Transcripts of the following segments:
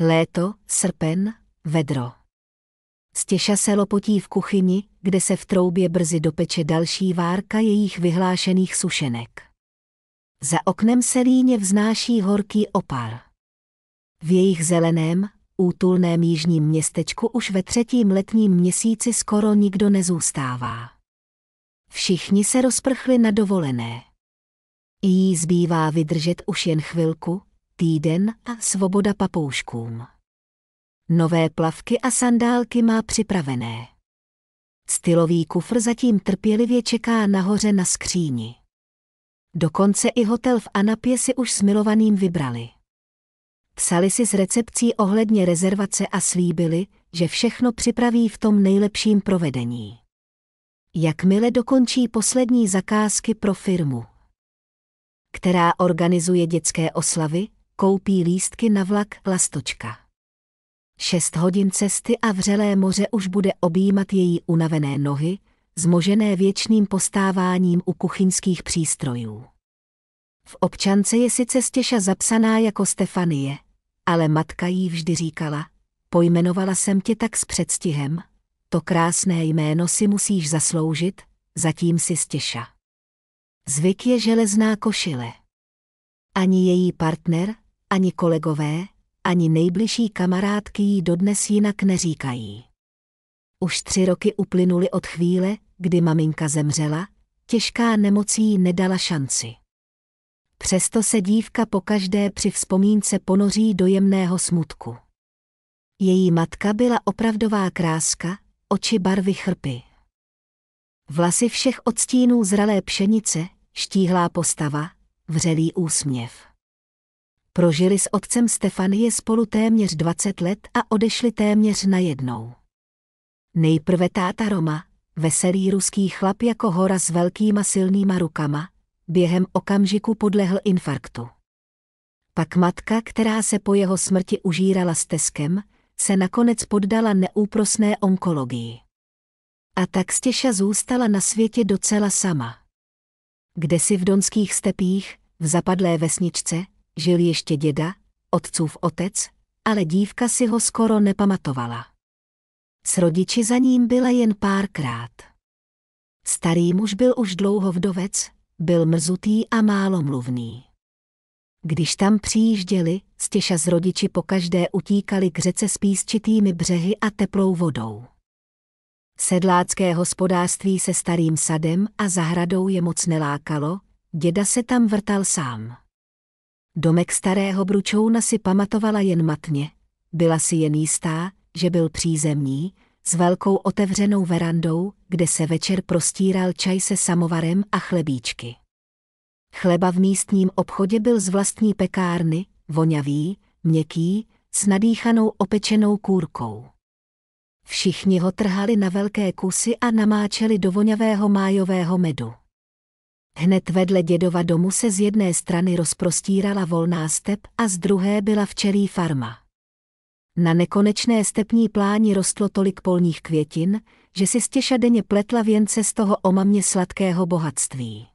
Léto, srpen, vedro. Stěša se lopotí v kuchyni, kde se v troubě brzy dopeče další várka jejich vyhlášených sušenek. Za oknem se líně vznáší horký opar. V jejich zeleném, útulném jižním městečku už ve 3. letním měsíci skoro nikdo nezůstává. Všichni se rozprchli na dovolené. Jí zbývá vydržet už jen chvilku, týden a svoboda papouškům. Nové plavky a sandálky má připravené. Stylový kufr zatím trpělivě čeká nahoře na skříni. Dokonce i hotel v Anapě si už s milovaným vybrali. Psali si s recepcí ohledně rezervace a slíbili, že všechno připraví v tom nejlepším provedení. Jakmile dokončí poslední zakázky pro firmu, která organizuje dětské oslavy, koupí lístky na vlak Lastočka. 6 hodin cesty a vřelé moře už bude objímat její unavené nohy, zmožené věčným postáváním u kuchyňských přístrojů. V občance je sice Stěša zapsaná jako Stefanie, ale matka jí vždy říkala, pojmenovala jsem tě tak s předstihem, to krásné jméno si musíš zasloužit, zatím si Stěša. Zvyk je železná košile. Ani její partner, ani kolegové, ani nejbližší kamarádky jí dodnes jinak neříkají. Už 3 roky uplynuly od chvíle, kdy maminka zemřela, těžká nemoc jí nedala šanci. Přesto se dívka pokaždé při vzpomínce ponoří do jemného smutku. Její matka byla opravdová kráska, oči barvy chrpy. Vlasy všech odstínů zralé pšenice, štíhlá postava, vřelý úsměv. Prožili s otcem Stefanie spolu téměř 20 let a odešli téměř najednou. Nejprve táta Roma, veselý ruský chlap jako hora s velkýma silnýma rukama, během okamžiku podlehl infarktu. Pak matka, která se po jeho smrti užírala steskem, se nakonec poddala neúprosné onkologii. A tak Stěša zůstala na světě docela sama. Kdesi v donských stepích, v zapadlé vesničce, žil ještě děda, otcův otec, ale dívka si ho skoro nepamatovala. S rodiči za ním byla jen párkrát. Starý muž byl už dlouho vdovec, byl mrzutý a málomluvný. Když tam přijížděli, Stěša s rodiči pokaždé utíkali k řece s písčitými břehy a teplou vodou. Sedlácké hospodářství se starým sadem a zahradou je moc nelákalo, děda se tam vrtal sám. Domek starého bručouna si pamatovala jen matně, byla si jen jistá, že byl přízemní, s velkou otevřenou verandou, kde se večer prostíral čaj se samovarem a chlebíčky. Chleba v místním obchodě byl z vlastní pekárny, vonavý, měkký, s nadýchanou opečenou kůrkou. Všichni ho trhali na velké kusy a namáčeli do vonavého májového medu. Hned vedle dědova domu se z jedné strany rozprostírala volná step a z druhé byla včelí farma. Na nekonečné stepní pláni rostlo tolik polních květin, že si Stěša denně pletla věnce z toho omamně sladkého bohatství.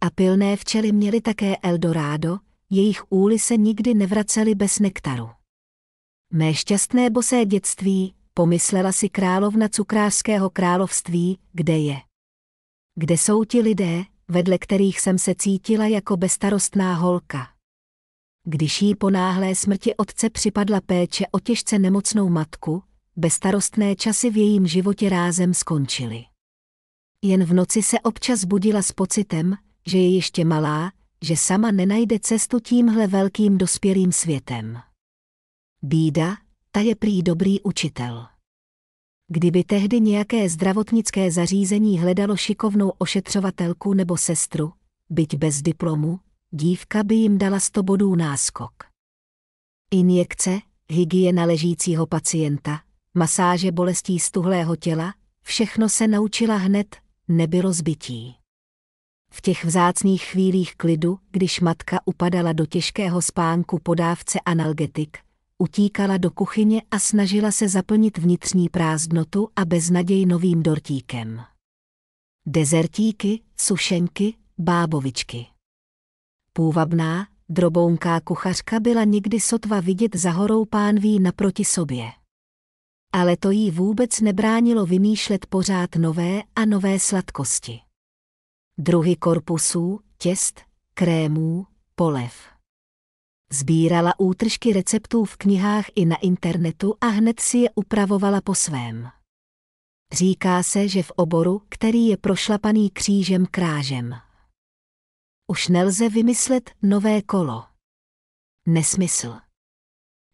A pilné včely měly také Eldorado, jejich úly se nikdy nevracely bez nektaru. Mé šťastné bosé dětství, pomyslela si královna cukrářského království, kde je. Kde jsou ti lidé, vedle kterých jsem se cítila jako bezstarostná holka. Když jí po náhlé smrti otce připadla péče o těžce nemocnou matku, bezstarostné časy v jejím životě rázem skončily. Jen v noci se občas budila s pocitem, že je ještě malá, že sama nenajde cestu tímhle velkým dospělým světem. Bída, ta je prý dobrý učitel. Kdyby tehdy nějaké zdravotnické zařízení hledalo šikovnou ošetřovatelku nebo sestru, byť bez diplomu, dívka by jim dala 100 bodů náskok. Injekce, hygiena ležícího pacienta, masáže bolestí stuhlého těla, všechno se naučila hned, nebylo zbytí. V těch vzácných chvílích klidu, když matka upadala do těžkého spánku po dávce analgetik, utíkala do kuchyně a snažila se zaplnit vnitřní prázdnotu a beznaděj novým dortíkem. Dezertíky, sušenky, bábovičky. Půvabná, drobounká kuchařka byla někdy sotva vidět za horou pánví naproti sobě. Ale to jí vůbec nebránilo vymýšlet pořád nové a nové sladkosti. Druhy korpusů, těst, krémů, polev. Sbírala útržky receptů v knihách i na internetu a hned si je upravovala po svém. Říká se, že v oboru, který je prošlapaný křížem krážem, už nelze vymyslet nové kolo. Nesmysl.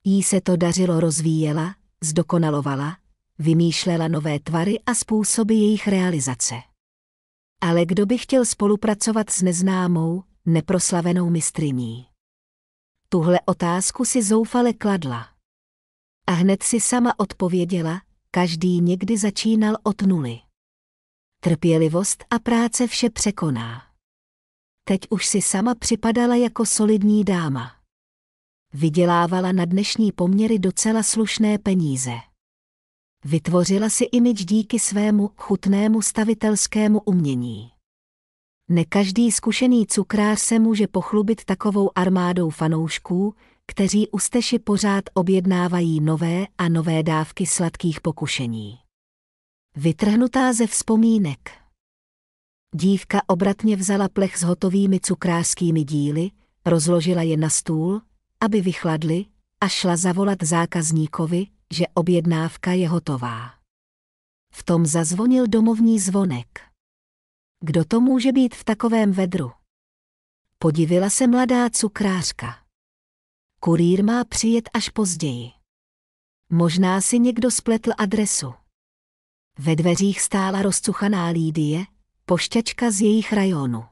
Jí se to dařilo, rozvíjela, zdokonalovala, vymýšlela nové tvary a způsoby jejich realizace. Ale kdo by chtěl spolupracovat s neznámou, neproslavenou mistryní? Tuhle otázku si zoufale kladla. A hned si sama odpověděla, každý někdy začínal od nuly. Trpělivost a práce vše překoná. Teď už si sama připadala jako solidní dáma. Vydělávala na dnešní poměry docela slušné peníze. Vytvořila si image díky svému chutnému stavitelskému umění. Ne každý zkušený cukrář se může pochlubit takovou armádou fanoušků, kteří u Steši pořád objednávají nové a nové dávky sladkých pokušení. Vytrhnutá ze vzpomínek. Dívka obratně vzala plech s hotovými cukrářskými díly, rozložila je na stůl, aby vychladly, a šla zavolat zákazníkovi, že objednávka je hotová. V tom zazvonil domovní zvonek. Kdo to může být v takovém vedru? Podivila se mladá cukrářka. Kurýr má přijet až později. Možná si někdo spletl adresu. Ve dveřích stála rozcuchaná Lídie, pošťačka z jejich rajonu.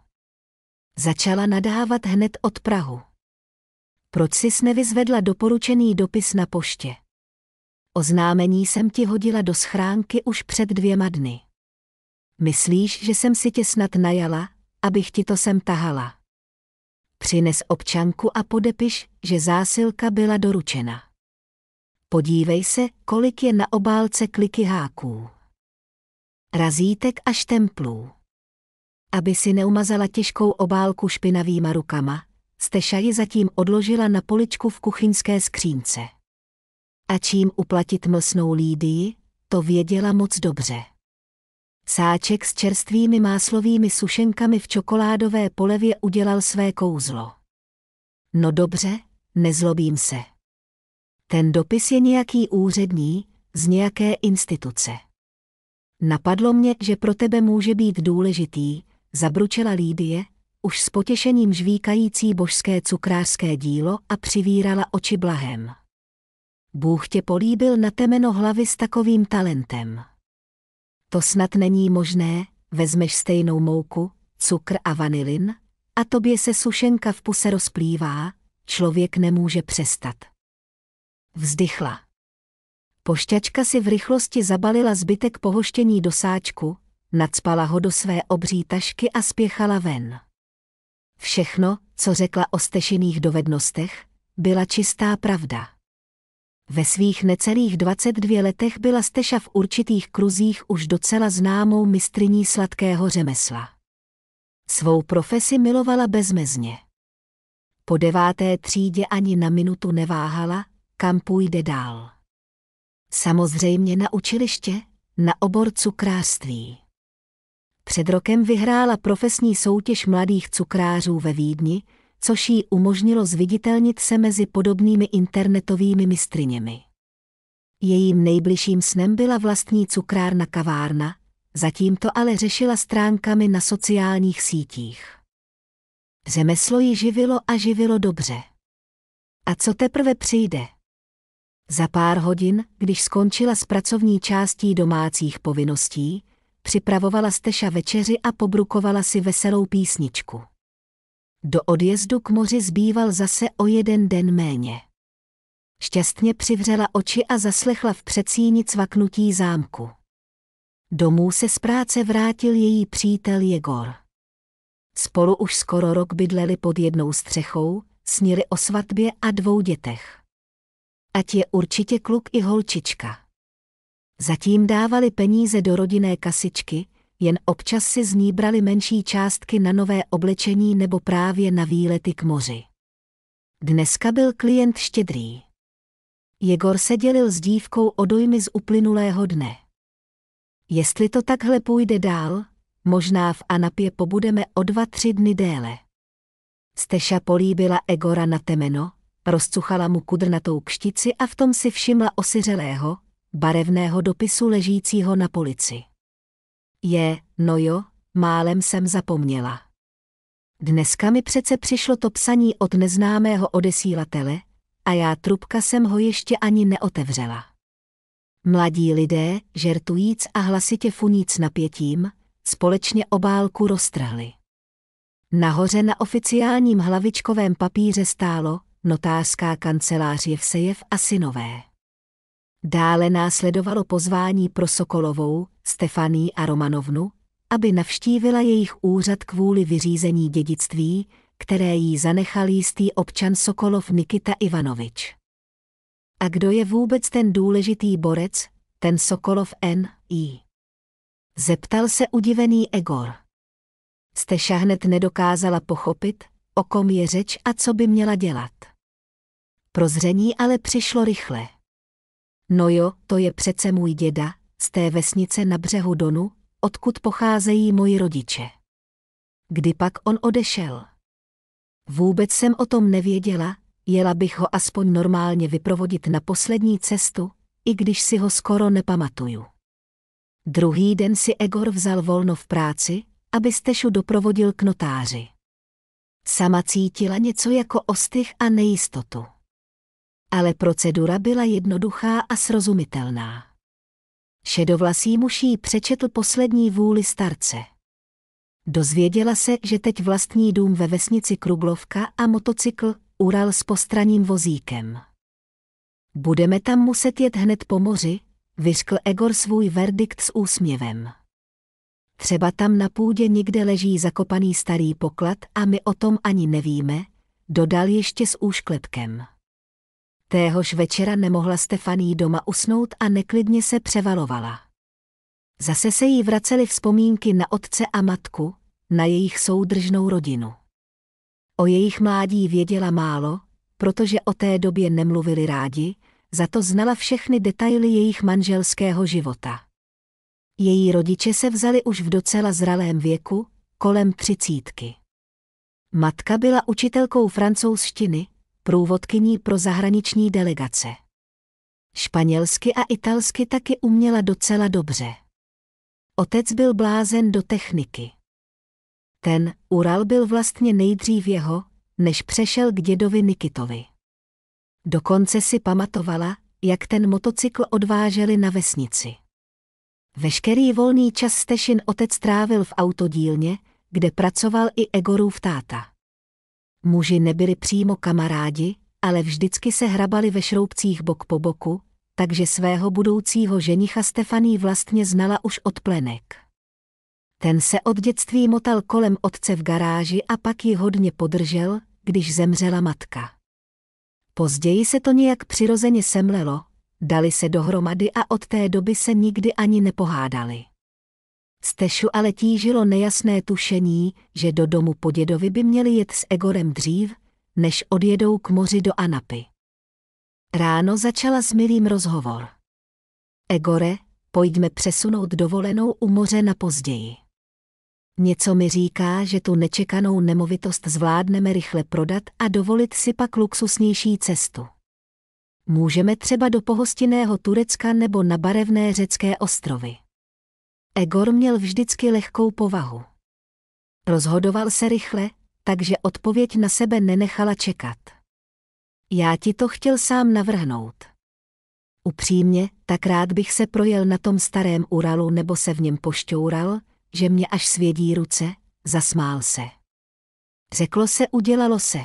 Začala nadávat hned od prahu. Proč sis nevyzvedla doporučený dopis na poště? Oznámení jsem ti hodila do schránky už před 2 dny. Myslíš, že jsem si tě snad najala, abych ti to sem tahala? Přines občanku a podepiš, že zásilka byla doručena. Podívej se, kolik je na obálce kliky háků. Razítek a štemplů. Aby si neumazala těžkou obálku špinavýma rukama, Steša ji zatím odložila na poličku v kuchyňské skřínce. A čím uplatit mlsnou Lídii, to věděla moc dobře. Sáček s čerstvými máslovými sušenkami v čokoládové polevě udělal své kouzlo. No dobře, nezlobím se. Ten dopis je nějaký úřední, z nějaké instituce. Napadlo mě, že pro tebe může být důležitý, zabručela Lídie, už s potěšením žvíkající božské cukrářské dílo a přivírala oči blahem. Bůh tě políbil na temeno hlavy s takovým talentem. To snad není možné, vezmeš stejnou mouku, cukr a vanilin, a tobě se sušenka v puse rozplývá, člověk nemůže přestat. Vzdychla. Pošťačka si v rychlosti zabalila zbytek pohoštění do sáčku, nacpala ho do své obří tašky a spěchala ven. Všechno, co řekla o Stešiných dovednostech, byla čistá pravda. Ve svých necelých 22 letech byla Steša v určitých kruzích už docela známou mistryní sladkého řemesla. Svou profesi milovala bezmezně. Po 9. třídě ani na minutu neváhala, kam půjde dál. Samozřejmě na učiliště, na obor cukrářství. Před rokem vyhrála profesní soutěž mladých cukrářů ve Vídni, což jí umožnilo zviditelnit se mezi podobnými internetovými mistryněmi. Jejím nejbližším snem byla vlastní cukrárna kavárna, zatím to ale řešila stránkami na sociálních sítích. Řemeslo ji živilo a živilo dobře. A co teprve přijde? Za pár hodin, když skončila s pracovní částí domácích povinností, připravovala Steša večeři a pobrukovala si veselou písničku. Do odjezdu k moři zbýval zase o 1 den méně. Šťastně přivřela oči a zaslechla v předsíni cvaknutí zámku. Domů se z práce vrátil její přítel Jegor. Spolu už skoro rok bydleli pod jednou střechou, snili o svatbě a 2 dětech. Ať je určitě kluk i holčička. Zatím dávali peníze do rodinné kasičky, jen občas si z ní brali menší částky na nové oblečení nebo právě na výlety k moři. Dneska byl klient štědrý. Jegor se dělil s dívkou o dojmy z uplynulého dne. Jestli to takhle půjde dál, možná v Anapě pobudeme o 2-3 dny déle. Steša políbila Egora na temeno, rozcuchala mu kudrnatou kštici a v tom si všimla osiřelého, barevného dopisu ležícího na polici. No jo, málem jsem zapomněla. Dneska mi přece přišlo to psaní od neznámého odesílatele a já trubka jsem ho ještě ani neotevřela. Mladí lidé, žertujíc a hlasitě funíc napětím, společně obálku roztrhli. Nahoře na oficiálním hlavičkovém papíře stálo notářská kancelář Jevsejev a synové. Dále následovalo pozvání pro Sokolovou, Stefanii a Romanovnu, aby navštívila jejich úřad kvůli vyřízení dědictví, které jí zanechal jistý občan Sokolov Nikita Ivanovič. A kdo je vůbec ten důležitý borec, ten Sokolov N.I.? Zeptal se udivený Egor. Steša hned nedokázala pochopit, o kom je řeč a co by měla dělat. Prozření ale přišlo rychle. No jo, to je přece můj děda, z té vesnice na břehu Donu, odkud pocházejí moji rodiče. Kdy pak on odešel? Vůbec jsem o tom nevěděla, jela bych ho aspoň normálně vyprovodit na poslední cestu, i když si ho skoro nepamatuju. Druhý den si Egor vzal volno v práci, aby Stešu doprovodil k notáři. Sama cítila něco jako ostych a nejistotu. Ale procedura byla jednoduchá a srozumitelná. Šedovlasý muž jí přečetl poslední vůli starce. Dozvěděla se, že teď vlastní dům ve vesnici Kruglovka a motocykl Ural s postranním vozíkem. Budeme tam muset jet hned po moři, vyřkl Egor svůj verdikt s úsměvem. Třeba tam na půdě někde leží zakopaný starý poklad a my o tom ani nevíme, dodal ještě s úšklepkem. Téhož večera nemohla Stefanii doma usnout a neklidně se převalovala. Zase se jí vracely vzpomínky na otce a matku, na jejich soudržnou rodinu. O jejich mládí věděla málo, protože o té době nemluvili rádi, za to znala všechny detaily jejich manželského života. Její rodiče se vzali už v docela zralém věku, kolem 30. Matka byla učitelkou francouzštiny, průvodkyní pro zahraniční delegace. Španělsky a italsky taky uměla docela dobře. Otec byl blázen do techniky. Ten Ural byl vlastně nejdřív jeho, než přešel k dědovi Nikitovi. Dokonce si pamatovala, jak ten motocykl odváželi na vesnici. Veškerý volný čas Stešin otec trávil v autodílně, kde pracoval i Egorův táta. Muži nebyli přímo kamarádi, ale vždycky se hrabali ve šroubcích bok po boku, takže svého budoucího ženicha Stefanii vlastně znala už od plenek. Ten se od dětství motal kolem otce v garáži a pak ji hodně podržel, když zemřela matka. Později se to nějak přirozeně semlelo, dali se dohromady a od té doby se nikdy ani nepohádali. Stešu ale tížilo nejasné tušení, že do domu po dědovi by měli jet s Egorem dřív, než odjedou k moři do Anapy. Ráno začala s Milým rozhovor. Egore, pojďme přesunout dovolenou u moře na později. Něco mi říká, že tu nečekanou nemovitost zvládneme rychle prodat a dovolit si pak luxusnější cestu. Můžeme třeba do pohostinného Turecka nebo na barevné řecké ostrovy. Egor měl vždycky lehkou povahu. Rozhodoval se rychle, takže odpověď na sebe nenechala čekat. Já ti to chtěl sám navrhnout. Upřímně, tak rád bych se projel na tom starém Uralu nebo se v něm pošťoural, že mě až svědí ruce, zasmál se. Řeklo se, udělalo se.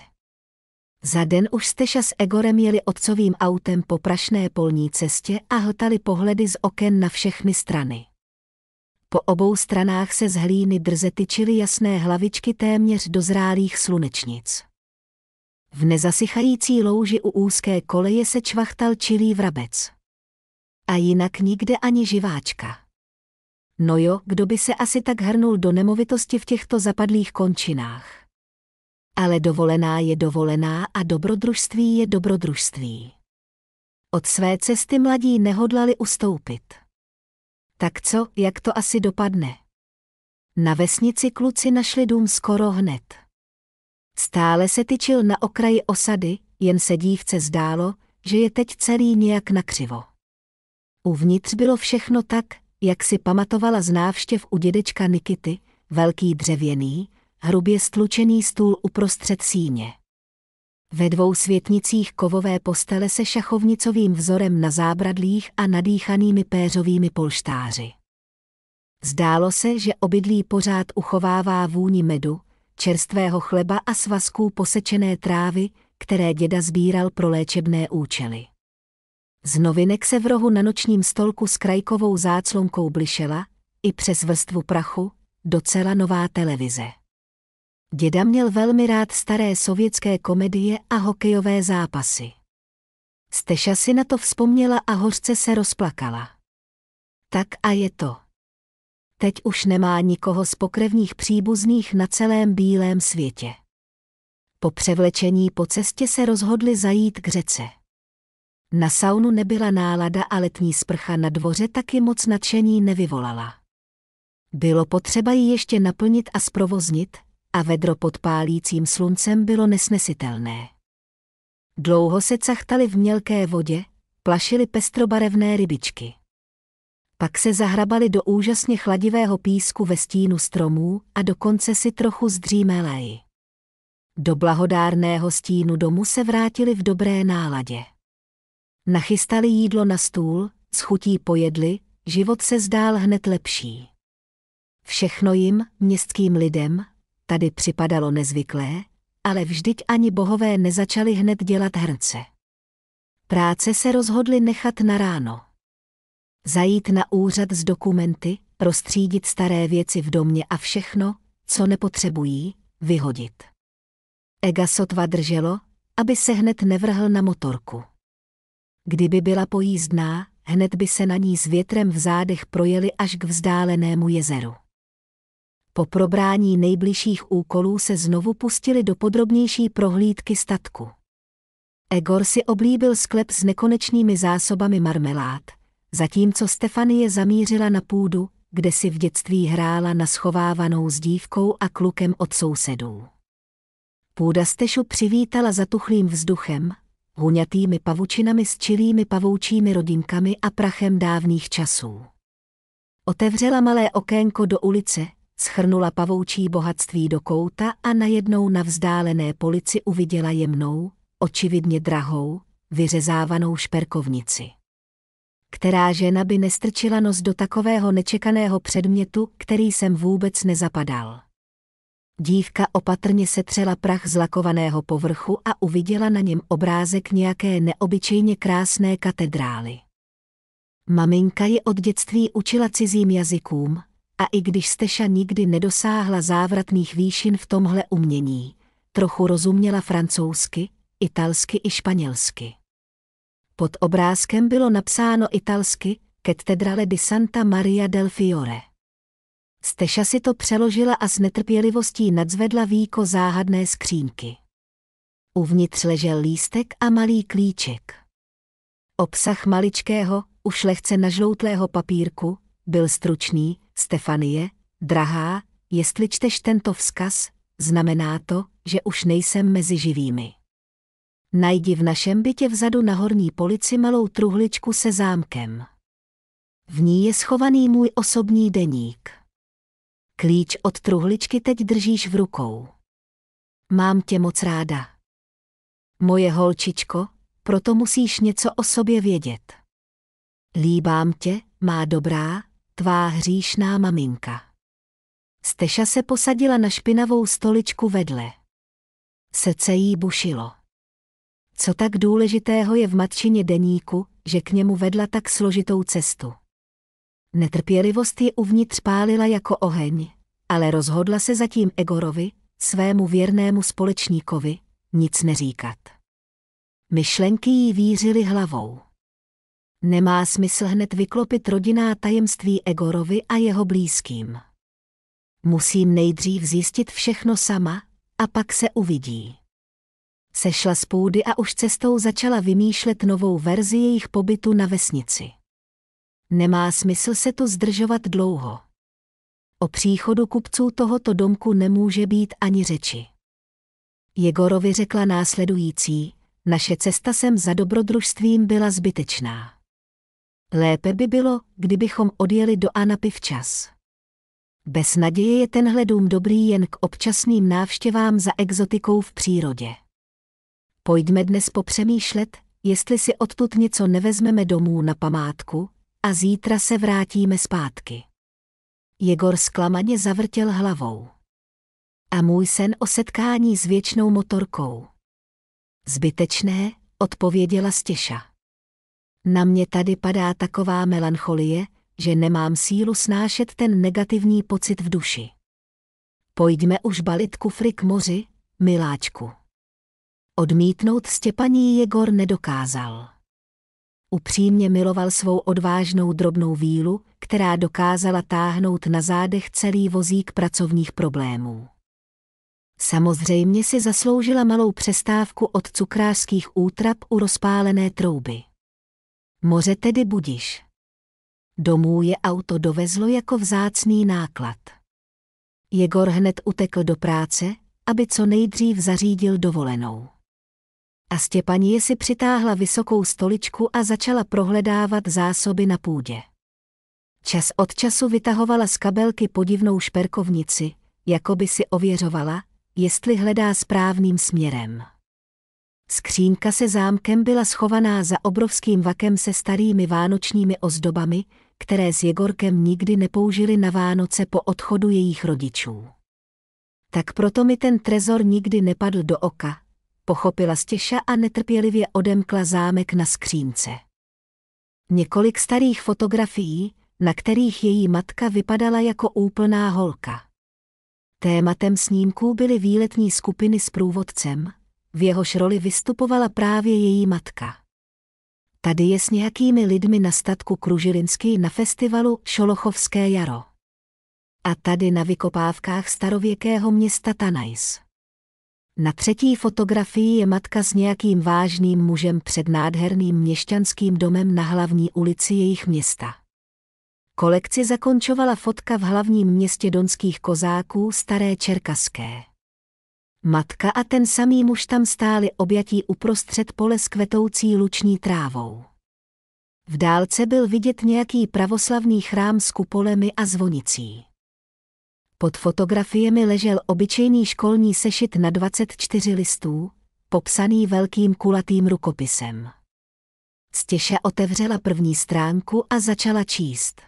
Za den už Steša s Egorem jeli otcovým autem po prašné polní cestě a hltali pohledy z oken na všechny strany. Po obou stranách se z hlíny drze tyčily jasné hlavičky téměř dozrálých slunečnic. V nezasychající louži u úzké koleje se čvachtal čilý vrabec. A jinak nikde ani živáčka. No jo, kdo by se asi tak hrnul do nemovitosti v těchto zapadlých končinách. Ale dovolená je dovolená a dobrodružství je dobrodružství. Od své cesty mladí nehodlali ustoupit. Tak co, jak to asi dopadne? Na vesnici kluci našli dům skoro hned. Stále se tyčil na okraji osady, jen se dívce zdálo, že je teď celý nějak nakřivo. Uvnitř bylo všechno tak, jak si pamatovala z návštěv u dědečka Nikity, velký dřevěný, hrubě stlučený stůl uprostřed síně. Ve 2 světnicích kovové postele se šachovnicovým vzorem na zábradlích a nadýchanými péřovými polštáři. Zdálo se, že obydlí pořád uchovává vůni medu, čerstvého chleba a svazků posečené trávy, které děda sbíral pro léčebné účely. Z novinek se v rohu na nočním stolku s krajkovou záclonkou blišela, i přes vrstvu prachu, docela nová televize. Děda měl velmi rád staré sovětské komedie a hokejové zápasy. Steša si na to vzpomněla a hořce se rozplakala. Tak a je to. Teď už nemá nikoho z pokrevních příbuzných na celém bílém světě. Po převlečení po cestě se rozhodli zajít k řece. Na saunu nebyla nálada a letní sprcha na dvoře taky moc nadšení nevyvolala. Bylo potřeba ji ještě naplnit a zprovoznit, a vedro pod pálícím sluncem bylo nesnesitelné. Dlouho se cachtali v mělké vodě, plašili pestrobarevné rybičky. Pak se zahrabali do úžasně chladivého písku ve stínu stromů a dokonce si trochu zdřímeleji. Do blahodárného stínu domu se vrátili v dobré náladě. Nachystali jídlo na stůl, s chutí pojedli, život se zdál hned lepší. Všechno jim, městským lidem, tady připadalo nezvyklé, ale vždyť ani bohové nezačali hned dělat hrnce. Práce se rozhodli nechat na ráno. Zajít na úřad s dokumenty, roztřídit staré věci v domě a všechno, co nepotřebují, vyhodit. Ega sotva drželo, aby se hned nevrhl na motorku. Kdyby byla pojízdná, hned by se na ní s větrem v zádech projeli až k vzdálenému jezeru. Po probrání nejbližších úkolů se znovu pustili do podrobnější prohlídky statku. Egor si oblíbil sklep s nekonečnými zásobami marmelád, zatímco Stefanie zamířila na půdu, kde si v dětství hrála na schovávanou s dívkou a klukem od sousedů. Půda Stešu přivítala zatuchlým vzduchem, huňatými pavučinami s čilými pavoučími rodinkami a prachem dávných časů. Otevřela malé okénko do ulice, schrnula pavoučí bohatství do kouta a najednou na vzdálené polici uviděla jemnou, očividně drahou, vyřezávanou šperkovnici. Která žena by nestrčila nos do takového nečekaného předmětu, který sem vůbec nezapadal. Dívka opatrně setřela prach z lakovaného povrchu a uviděla na něm obrázek nějaké neobyčejně krásné katedrály. Maminka ji od dětství učila cizím jazykům, a i když Steša nikdy nedosáhla závratných výšin v tomhle umění, trochu rozuměla francouzsky, italsky i španělsky. Pod obrázkem bylo napsáno italsky Cattedrale di Santa Maria del Fiore. Steša si to přeložila a s netrpělivostí nadzvedla víko záhadné skřínky. Uvnitř ležel lístek a malý klíček. Obsah maličkého, už lehce nažloutlého papírku, byl stručný: Stefanie, drahá, jestli čteš tento vzkaz, znamená to, že už nejsem mezi živými. Najdi v našem bytě vzadu na horní polici malou truhličku se zámkem. V ní je schovaný můj osobní deník. Klíč od truhličky teď držíš v rukou. Mám tě moc ráda. Moje holčičko, proto musíš něco o sobě vědět. Líbám tě, má dobrá, tvá hříšná maminka. Steša se posadila na špinavou stoličku vedle. Srdce jí bušilo. Co tak důležitého je v matčině deníku, že k němu vedla tak složitou cestu? Netrpělivost ji uvnitř pálila jako oheň, ale rozhodla se zatím Egorovi, svému věrnému společníkovi, nic neříkat. Myšlenky jí vířily hlavou. Nemá smysl hned vyklopit rodinná tajemství Egorovi a jeho blízkým. Musím nejdřív zjistit všechno sama, a pak se uvidí. Sešla z půdy a už cestou začala vymýšlet novou verzi jejich pobytu na vesnici. Nemá smysl se tu zdržovat dlouho. O příchodu kupců tohoto domku nemůže být ani řeči. Jegorovi řekla následující: naše cesta sem za dobrodružstvím byla zbytečná. Lépe by bylo, kdybychom odjeli do Anapy včas. Bez naděje je tenhle dům dobrý jen k občasným návštěvám za exotikou v přírodě. Pojďme dnes popřemýšlet, jestli si odtud něco nevezmeme domů na památku, a zítra se vrátíme zpátky. Jegor zklamaně zavrtěl hlavou. A můj sen o setkání s věčnou motorkou? Zbytečné, odpověděla Stěša. Na mě tady padá taková melancholie, že nemám sílu snášet ten negativní pocit v duši. Pojďme už balit kufry k moři, miláčku. Odmítnout Stěpaní Jegor nedokázal. Upřímně miloval svou odvážnou drobnou vílu, která dokázala táhnout na zádech celý vozík pracovních problémů. Samozřejmě si zasloužila malou přestávku od cukrářských útrap u rozpálené trouby. Moře tedy budiš. Domů je auto dovezlo jako vzácný náklad. Jegor hned utekl do práce, aby co nejdřív zařídil dovolenou. A Stěpaně si přitáhla vysokou stoličku a začala prohledávat zásoby na půdě. Čas od času vytahovala z kabelky podivnou šperkovnici, jako by si ověřovala, jestli hledá správným směrem. Skřínka se zámkem byla schovaná za obrovským vakem se starými vánočními ozdobami, které s Jegorkem nikdy nepoužili na Vánoce po odchodu jejich rodičů. Tak proto mi ten trezor nikdy nepadl do oka, pochopila Stěša a netrpělivě odemkla zámek na skřínce. Několik starých fotografií, na kterých její matka vypadala jako úplná holka. Tématem snímků byly výletní skupiny s průvodcem, v jehož roli vystupovala právě její matka. Tady je s nějakými lidmi na statku Kružilinsky na festivalu Šolochovské jaro. A tady na vykopávkách starověkého města Tanais. Na třetí fotografii je matka s nějakým vážným mužem před nádherným měšťanským domem na hlavní ulici jejich města. Kolekci zakončovala fotka v hlavním městě donských kozáků Staré Čerkaské. Matka a ten samý muž tam stáli objatí uprostřed pole s kvetoucí luční trávou. V dálce byl vidět nějaký pravoslavný chrám s kupolemi a zvonicí. Pod fotografiemi ležel obyčejný školní sešit na 24 listů, popsaný velkým kulatým rukopisem. Stěša otevřela první stránku a začala číst.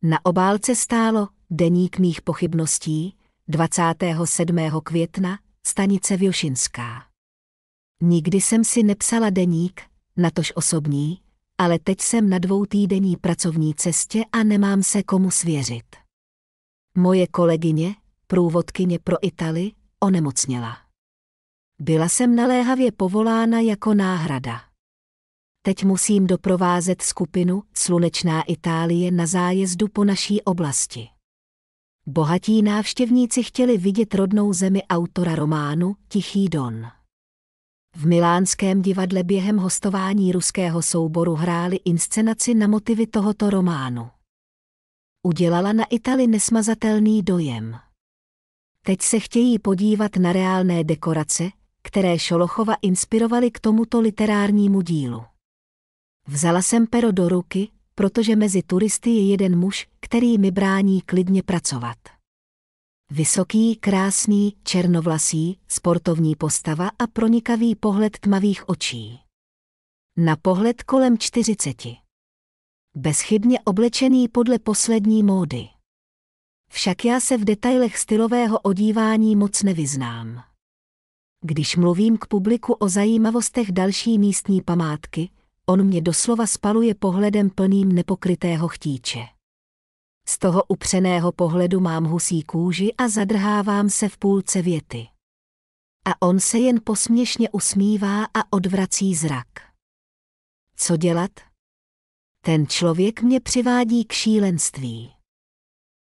Na obálce stálo Deník mých pochybností, 27. května, stanice Vjošinská. Nikdy jsem si nepsala deník, natož osobní, ale teď jsem na 2týdenní pracovní cestě a nemám se komu svěřit. Moje kolegyně, průvodkyně pro Itali, onemocněla. Byla jsem naléhavě povolána jako náhrada. Teď musím doprovázet skupinu Slunečná Itálie na zájezdu po naší oblasti. Bohatí návštěvníci chtěli vidět rodnou zemi autora románu Tichý Don. V milánském divadle během hostování ruského souboru hráli inscenaci na motivy tohoto románu. Udělala na Itali nesmazatelný dojem. Teď se chtějí podívat na reálné dekorace, které Šolochova inspirovaly k tomuto literárnímu dílu. Vzala jsem pero do ruky, protože mezi turisty je jeden muž, který mi brání klidně pracovat. Vysoký, krásný, černovlasý, sportovní postava a pronikavý pohled tmavých očí. Na pohled kolem 40. Bezchybně oblečený podle poslední módy. Však já se v detailech stylového odívání moc nevyznám. Když mluvím k publiku o zajímavostech další místní památky, on mě doslova spaluje pohledem plným nepokrytého chtíče. Z toho upřeného pohledu mám husí kůži a zadrhávám se v půlce věty. A on se jen posměšně usmívá a odvrací zrak. Co dělat? Ten člověk mě přivádí k šílenství.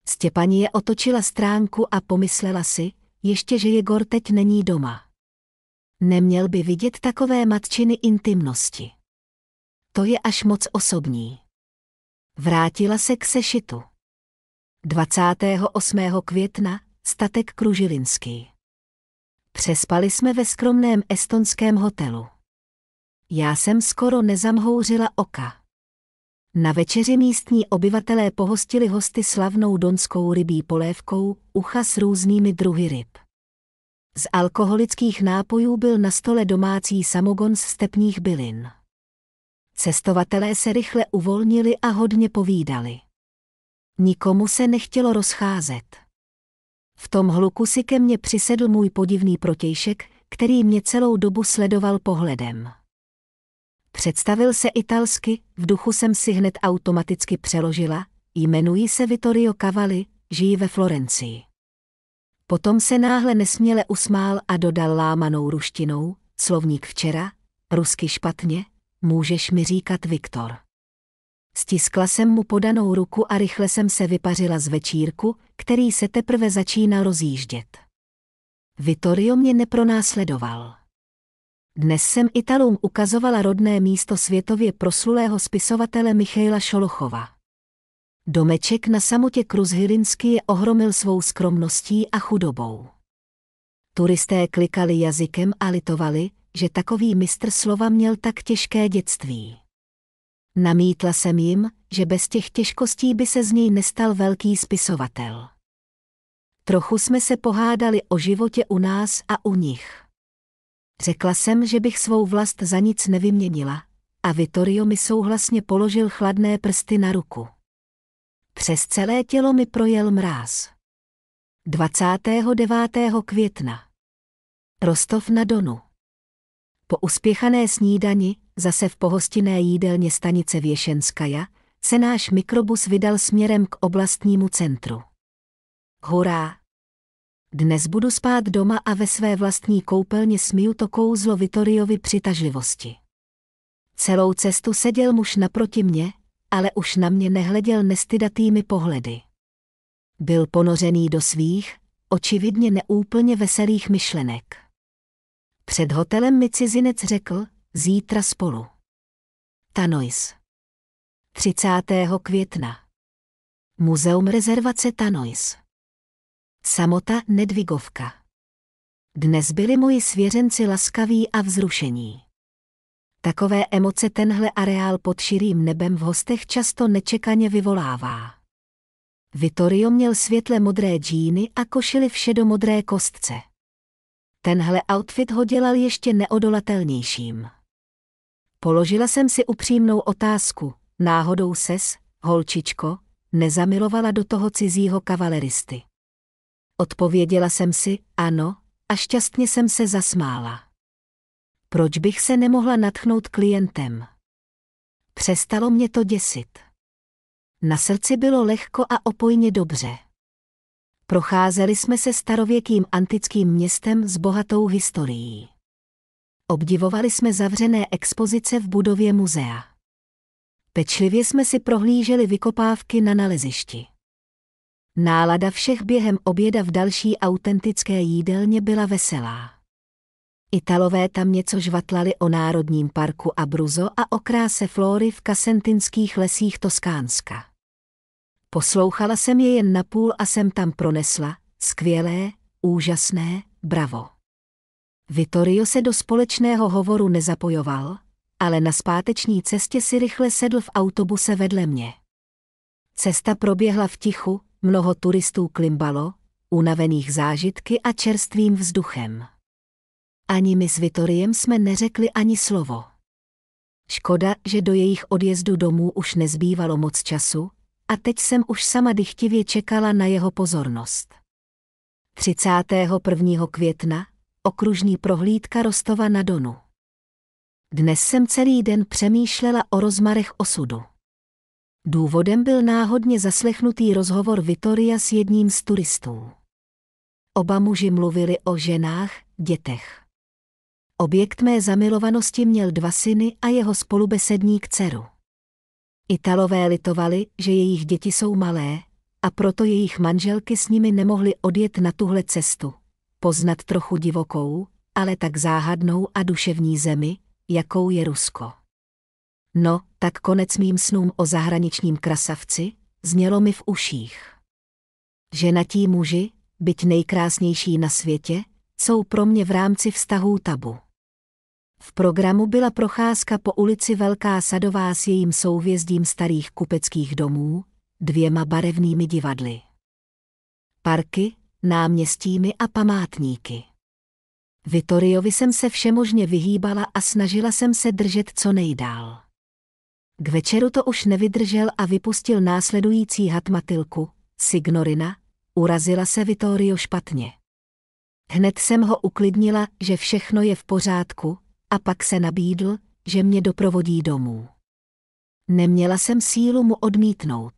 Stěpaně otočila stránku a pomyslela si, ještě že Jegor teď není doma. Neměl by vidět takové matčiny intimnosti. To je až moc osobní. Vrátila se k sešitu. 28. května, statek Kružilinský. Přespali jsme ve skromném estonském hotelu. Já jsem skoro nezamhouřila oka. Na večeři místní obyvatelé pohostili hosty slavnou donskou rybí polévkou, ucha s různými druhy ryb. Z alkoholických nápojů byl na stole domácí samogon z stepních bylin. Cestovatelé se rychle uvolnili a hodně povídali. Nikomu se nechtělo rozcházet. V tom hluku si ke mně přisedl můj podivný protějšek, který mě celou dobu sledoval pohledem. Představil se italsky, v duchu jsem si hned automaticky přeložila, jmenuji se Vittorio Cavalli, žiji ve Florencii. Potom se náhle nesměle usmál a dodal lámanou ruštinou, slovník včera, rusky špatně, můžeš mi říkat Viktor. Stiskla jsem mu podanou ruku a rychle jsem se vypařila z večírku, který se teprve začínal rozjíždět. Vittorio mě nepronásledoval. Dnes jsem Italům ukazovala rodné místo světově proslulého spisovatele Michaila Šolochova. Domeček na samotě Kružilinský je ohromil svou skromností a chudobou. Turisté klikali jazykem a litovali, že takový mistr slova měl tak těžké dětství. Namítla jsem jim, že bez těch těžkostí by se z něj nestal velký spisovatel. Trochu jsme se pohádali o životě u nás a u nich. Řekla jsem, že bych svou vlast za nic nevyměnila, a Vittorio mi souhlasně položil chladné prsty na ruku. Přes celé tělo mi projel mráz. 29. května. Rostov na Donu. Po uspěchané snídani, zase v pohostinné jídelně stanice Věšenskaja, se náš mikrobus vydal směrem k oblastnímu centru. Hurá! Dnes budu spát doma a ve své vlastní koupelně smiju to kouzlo Vittoriovi přitažlivosti. Celou cestu seděl muž naproti mě, ale už na mě nehleděl nestydatými pohledy. Byl ponořený do svých, očividně neúplně veselých myšlenek. Před hotelem mi cizinec řekl, zítra spolu. Tanois. 30. května. Muzeum rezervace Tanois. Samota Nedvigovka. Dnes byli moji svěřenci laskaví a vzrušení. Takové emoce tenhle areál pod širým nebem v hostech často nečekaně vyvolává. Vittorio měl světle modré džíny a košili v šedomodré kostce. Tenhle outfit ho dělal ještě neodolatelnějším. Položila jsem si upřímnou otázku, náhodou ses, holčičko, nezamilovala do toho cizího kavaleristy. Odpověděla jsem si, ano, a šťastně jsem se zasmála. Proč bych se nemohla nadchnout klientem? Přestalo mě to děsit. Na srdci bylo lehko a opojně dobře. Procházeli jsme se starověkým antickým městem s bohatou historií. Obdivovali jsme zavřené expozice v budově muzea. Pečlivě jsme si prohlíželi vykopávky na nalezišti. Nálada všech během oběda v další autentické jídelně byla veselá. Italové tam něco žvatlali o národním parku Abruzzo a o kráse flóry v kasentinských lesích Toskánska. Poslouchala jsem je jen napůl a jsem tam pronesla, skvělé, úžasné, bravo. Vittorio se do společného hovoru nezapojoval, ale na zpáteční cestě si rychle sedl v autobuse vedle mě. Cesta proběhla v tichu, mnoho turistů klimbalo, unavených zážitky a čerstvým vzduchem. Ani my s Vittoriem jsme neřekli ani slovo. Škoda, že do jejich odjezdu domů už nezbývalo moc času, a teď jsem už sama dychtivě čekala na jeho pozornost. 31. května, okružní prohlídka Rostova na Donu. Dnes jsem celý den přemýšlela o rozmarech osudu. Důvodem byl náhodně zaslechnutý rozhovor Vittoria s jedním z turistů. Oba muži mluvili o ženách, dětech. Objekt mé zamilovanosti měl 2 syny a jeho spolubesedník dceru. Italové litovali, že jejich děti jsou malé, a proto jejich manželky s nimi nemohly odjet na tuhle cestu. poznat trochu divokou, ale tak záhadnou a duševní zemi, jakou je Rusko. No, tak konec mým snům o zahraničním krasavci, znělo mi v uších. Ženatí muži, byť nejkrásnější na světě, jsou pro mě v rámci vztahů tabu. V programu byla procházka po ulici Velká Sadová s jejím souhvězdím starých kupeckých domů, 2 barevnými divadly. Parky, náměstími a památníky. Vittoriovi jsem se všemožně vyhýbala a snažila jsem se držet co nejdál. K večeru to už nevydržel a vypustil následující hatmatilku, Signorina, urazila se Vittorio špatně. Hned jsem ho uklidnila, že všechno je v pořádku, a pak se nabídl, že mě doprovodí domů. Neměla jsem sílu mu odmítnout.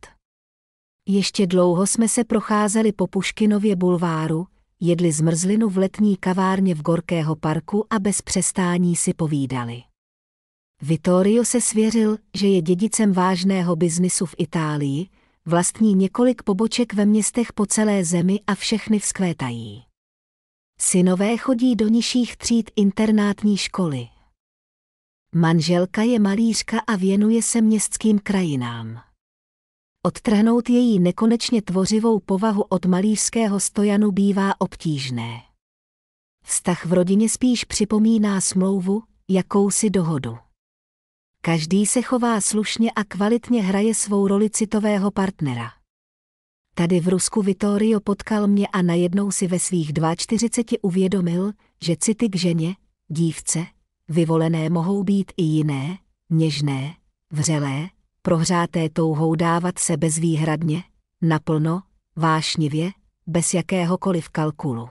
Ještě dlouho jsme se procházeli po Puškinově bulváru, jedli zmrzlinu v letní kavárně v Gorkého parku a bez přestání si povídali. Vittorio se svěřil, že je dědicem vážného biznisu v Itálii, vlastní několik poboček ve městech po celé zemi a všechny vzkvétají. Synové chodí do nižších tříd internátní školy. Manželka je malířka a věnuje se městským krajinám. Odtrhnout její nekonečně tvořivou povahu od malířského stojanu bývá obtížné. Vztah v rodině spíš připomíná smlouvu, jakousi dohodu. Každý se chová slušně a kvalitně hraje svou roli citového partnera. Tady v Rusku Vittorio potkal mě a najednou si ve svých 42 uvědomil, že city k ženě, dívce, vyvolené mohou být i jiné, něžné, vřelé, prohřáté touhou dávat se bezvýhradně, naplno, vášnivě, bez jakéhokoliv kalkulu.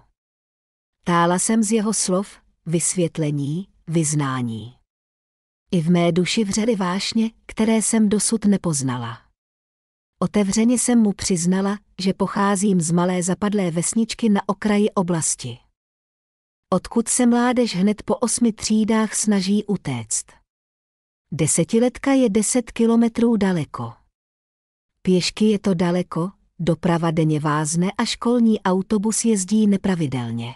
Tála jsem z jeho slov, vysvětlení, vyznání. I v mé duši vřely vášně, které jsem dosud nepoznala. Otevřeně jsem mu přiznala, že pocházím z malé zapadlé vesničky na okraji oblasti. Odkud se mládež hned po 8 třídách snaží utéct. 10letka je 10 kilometrů daleko. Pěšky je to daleko, doprava denně vázne a školní autobus jezdí nepravidelně.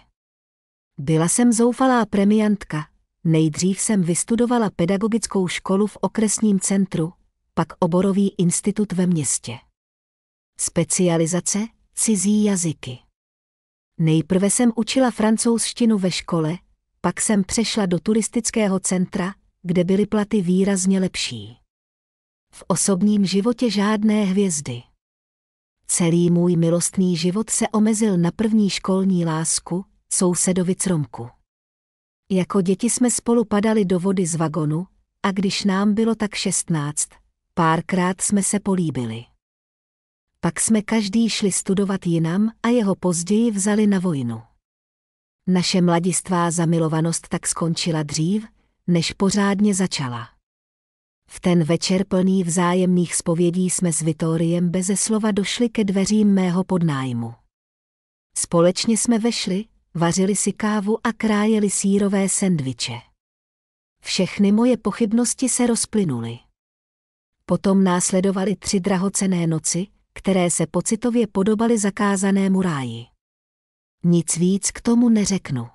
Byla jsem zoufalá premiantka, nejdřív jsem vystudovala pedagogickou školu v okresním centru, pak oborový institut ve městě. Specializace, cizí jazyky. Nejprve jsem učila francouzštinu ve škole, pak jsem přešla do turistického centra, kde byly platy výrazně lepší. V osobním životě žádné hvězdy. Celý můj milostný život se omezil na první školní lásku, sousedovi Cromku. Jako děti jsme spolu padali do vody z vagonu, a když nám bylo tak 16, párkrát jsme se políbili. Pak jsme každý šli studovat jinam a jeho později vzali na vojnu. Naše mladistvá zamilovanost tak skončila dřív, než pořádně začala. V ten večer plný vzájemných zpovědí jsme s Vittoriem beze slova došli ke dveřím mého podnájmu. Společně jsme vešli, vařili si kávu a krájeli sýrové sendviče. Všechny moje pochybnosti se rozplynuly. Potom následovaly 3 drahocenné noci, které se pocitově podobaly zakázanému ráji. Nic víc k tomu neřeknu.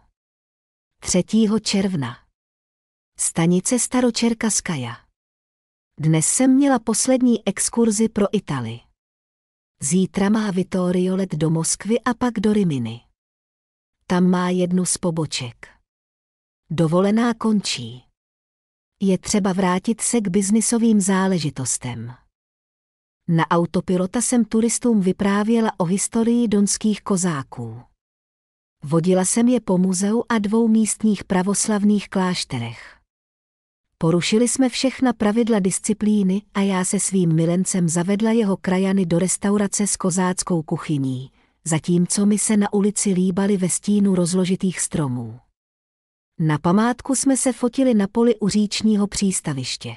3. června. Stanice Staročerkaskaja. Dnes jsem měla poslední exkurzi pro Itálii. Zítra má Vittorio let do Moskvy a pak do Rimini. Tam má jednu z poboček. Dovolená končí. Je třeba vrátit se k biznisovým záležitostem. Na autopilota jsem turistům vyprávěla o historii donských kozáků. Vodila jsem je po muzeu a 2 místních pravoslavných klášterech. Porušili jsme všechna pravidla disciplíny a já se svým milencem zavedla jeho krajany do restaurace s kozáckou kuchyní, zatímco my se na ulici líbali ve stínu rozložitých stromů. Na památku jsme se fotili na poli u říčního přístaviště.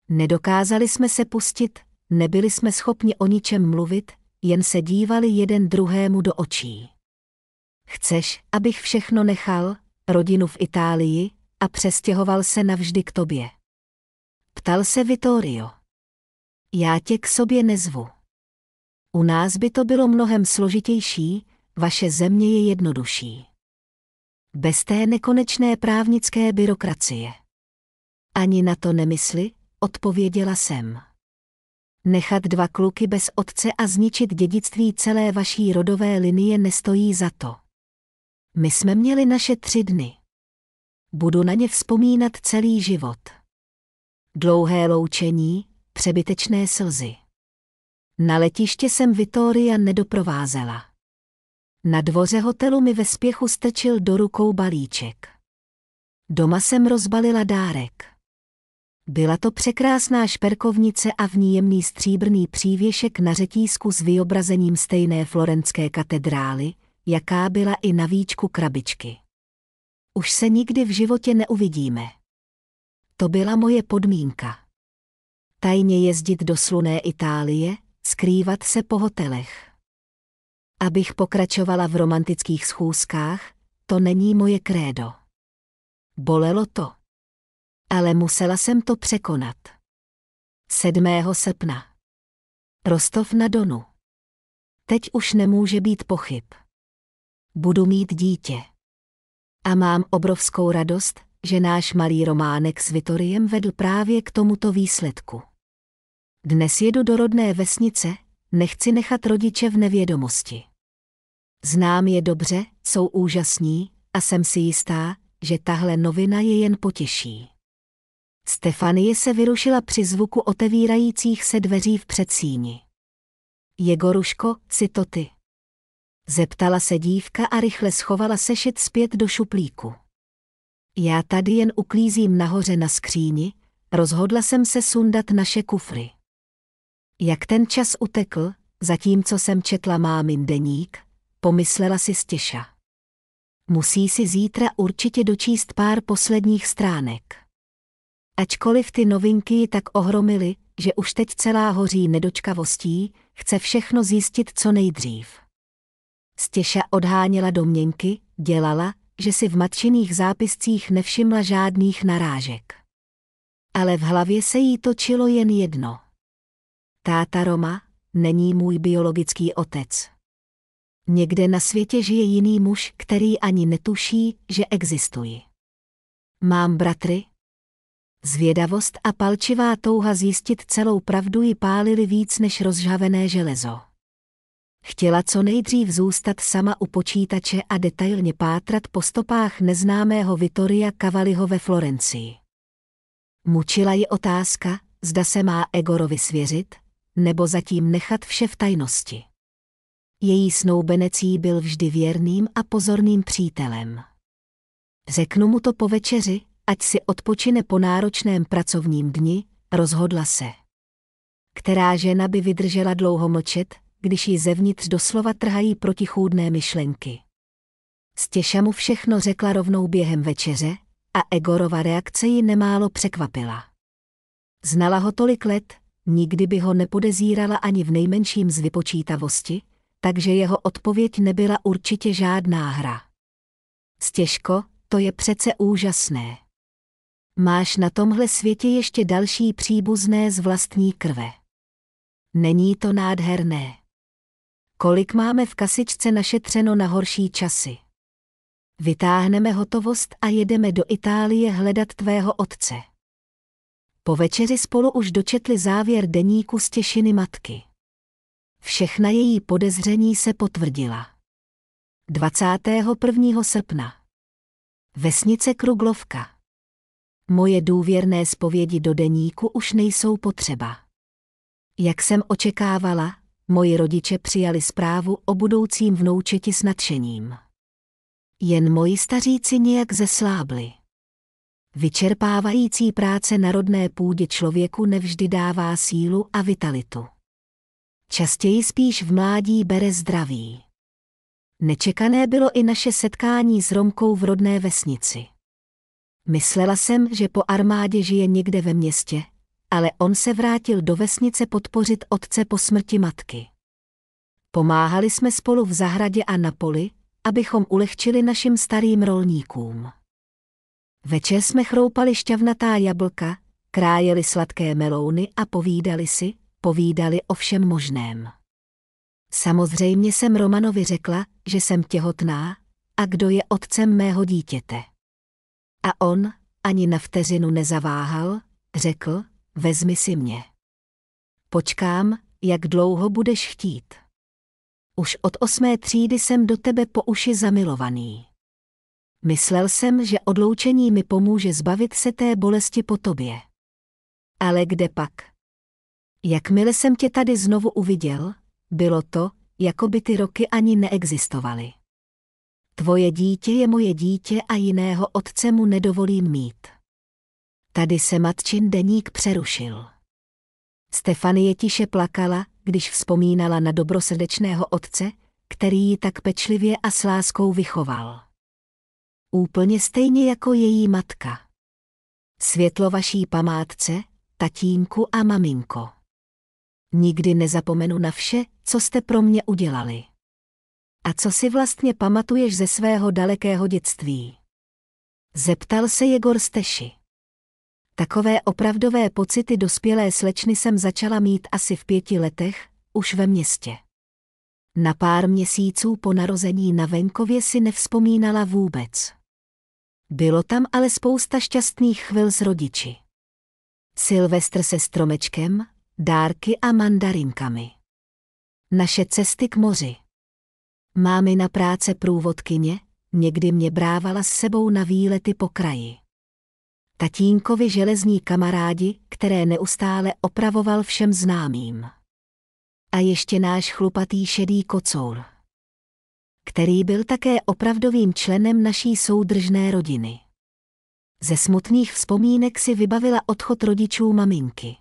Nedokázali jsme se pustit, nebyli jsme schopni o ničem mluvit, jen se dívali jeden druhému do očí. Chceš, abych všechno nechal, rodinu v Itálii, a přestěhoval se navždy k tobě? Ptal se Vittorio. Já tě k sobě nezvu. U nás by to bylo mnohem složitější, vaše země je jednodušší. Bez té nekonečné právnické byrokracie. Ani na to nemysli, odpověděla jsem. Nechat 2 kluky bez otce a zničit dědictví celé vaší rodové linie nestojí za to. My jsme měli naše 3 dny. Budu na ně vzpomínat celý život. Dlouhé loučení, přebytečné slzy. Na letiště jsem Vittoria nedoprovázela. Na dvoře hotelu mi ve spěchu strčil do rukou balíček. Doma jsem rozbalila dárek. Byla to překrásná šperkovnice a v ní jemný stříbrný přívěšek na řetízku s vyobrazením stejné florentské katedrály, jaká byla i na víčku krabičky. Už se nikdy v životě neuvidíme. To byla moje podmínka. Tajně jezdit do slunné Itálie, skrývat se po hotelech. Abych pokračovala v romantických schůzkách, to není moje krédo. Bolelo to. Ale musela jsem to překonat. 7. srpna. Rostov na Donu. Teď už nemůže být pochyb. Budu mít dítě. A mám obrovskou radost, že náš malý románek s Vittoriem vedl právě k tomuto výsledku. Dnes jedu do rodné vesnice, nechci nechat rodiče v nevědomosti. Znám je dobře, jsou úžasní a jsem si jistá, že tahle novina je jen potěší. Stefanie se vyrušila při zvuku otevírajících se dveří v předsíni. Jegoruško, jsi to ty? Zeptala se dívka a rychle schovala sešit zpět do šuplíku. Já tady jen uklízím nahoře na skříni, rozhodla jsem se sundat naše kufry. Jak ten čas utekl, zatímco jsem četla mámin deník, pomyslela si Stěša. Musí si zítra určitě dočíst pár posledních stránek. Ačkoliv ty novinky ji tak ohromily, že už teď celá hoří nedočkavostí, chce všechno zjistit co nejdřív. Stěša odháněla domněnky, dělala, že si v matčiných zápiscích nevšimla žádných narážek. Ale v hlavě se jí točilo jen jedno. Táta Roma není můj biologický otec. Někde na světě žije jiný muž, který ani netuší, že existuji. Mám bratry? Zvědavost a palčivá touha zjistit celou pravdu ji pálily víc než rozžhavené železo. Chtěla co nejdřív zůstat sama u počítače a detailně pátrat po stopách neznámého Vittoria Cavalliho ve Florencii. Mučila ji otázka, zda se má Egorovi svěřit, nebo zatím nechat vše v tajnosti. Její snoubenec jí byl vždy věrným a pozorným přítelem. Řeknu mu to po večeři, ať si odpočine po náročném pracovním dni, rozhodla se. Která žena by vydržela dlouho mlčet, když ji zevnitř doslova trhají protichůdné myšlenky. Stěša mu všechno řekla rovnou během večeře a Egorova reakce ji nemálo překvapila. Znala ho tolik let, nikdy by ho nepodezírala ani v nejmenším z vypočítavosti, takže jeho odpověď nebyla určitě žádná hra. Stěžko, to je přece úžasné. Máš na tomhle světě ještě další příbuzné z vlastní krve. Není to nádherné? Kolik máme v kasičce našetřeno na horší časy? Vytáhneme hotovost a jedeme do Itálie hledat tvého otce. Po večeři spolu už dočetli závěr deníku Stěšiny matky. Všechna její podezření se potvrdila. 21. srpna. Vesnice Kruglovka. Moje důvěrné zpovědi do deníku už nejsou potřeba. Jak jsem očekávala, moji rodiče přijali zprávu o budoucím vnoučeti s nadšením. Jen moji staříci nějak zeslábli. Vyčerpávající práce na rodné půdě člověku nevždy dává sílu a vitalitu. Častěji spíš v mládí bere zdraví. Nečekané bylo i naše setkání s Romkou v rodné vesnici. Myslela jsem, že po armádě žije někde ve městě, ale on se vrátil do vesnice podpořit otce po smrti matky. Pomáhali jsme spolu v zahradě a na poli, abychom ulehčili našim starým rolníkům. Večer jsme chroupali šťavnatá jablka, krájeli sladké melouny a povídali o všem možném. Samozřejmě jsem Romanovi řekla, že jsem těhotná a kdo je otcem mého dítěte. A on ani na vteřinu nezaváhal, řekl, vezmi si mě. Počkám, jak dlouho budeš chtít. Už od 8. třídy jsem do tebe po uši zamilovaný. Myslel jsem, že odloučení mi pomůže zbavit se té bolesti po tobě. Ale kde pak? Jakmile jsem tě tady znovu uviděl, bylo to, jako by ty roky ani neexistovaly. Tvoje dítě je moje dítě a jiného otce mu nedovolím mít. Tady se matčin deník přerušil. Stefanie tiše plakala, když vzpomínala na dobrosrdečného otce, který ji tak pečlivě a s láskou vychoval. Úplně stejně jako její matka. Světlo vaší památce, tatínku a maminko. Nikdy nezapomenu na vše, co jste pro mě udělali. A co si vlastně pamatuješ ze svého dalekého dětství? Zeptal se Jegor Steši. Takové opravdové pocity dospělé slečny jsem začala mít asi v 5 letech, už ve městě. Na pár měsíců po narození na venkově si nevzpomínala vůbec. Bylo tam ale spousta šťastných chvil s rodiči. Silvestr se stromečkem, dárky a mandarinkami. Naše cesty k moři. Mámina práce průvodkyně, někdy mě brávala s sebou na výlety po kraji. Tatínkovi železní kamarádi, které neustále opravoval všem známým. A ještě náš chlupatý šedý kocour, který byl také opravdovým členem naší soudržné rodiny. Ze smutných vzpomínek si vybavila odchod rodičů maminky.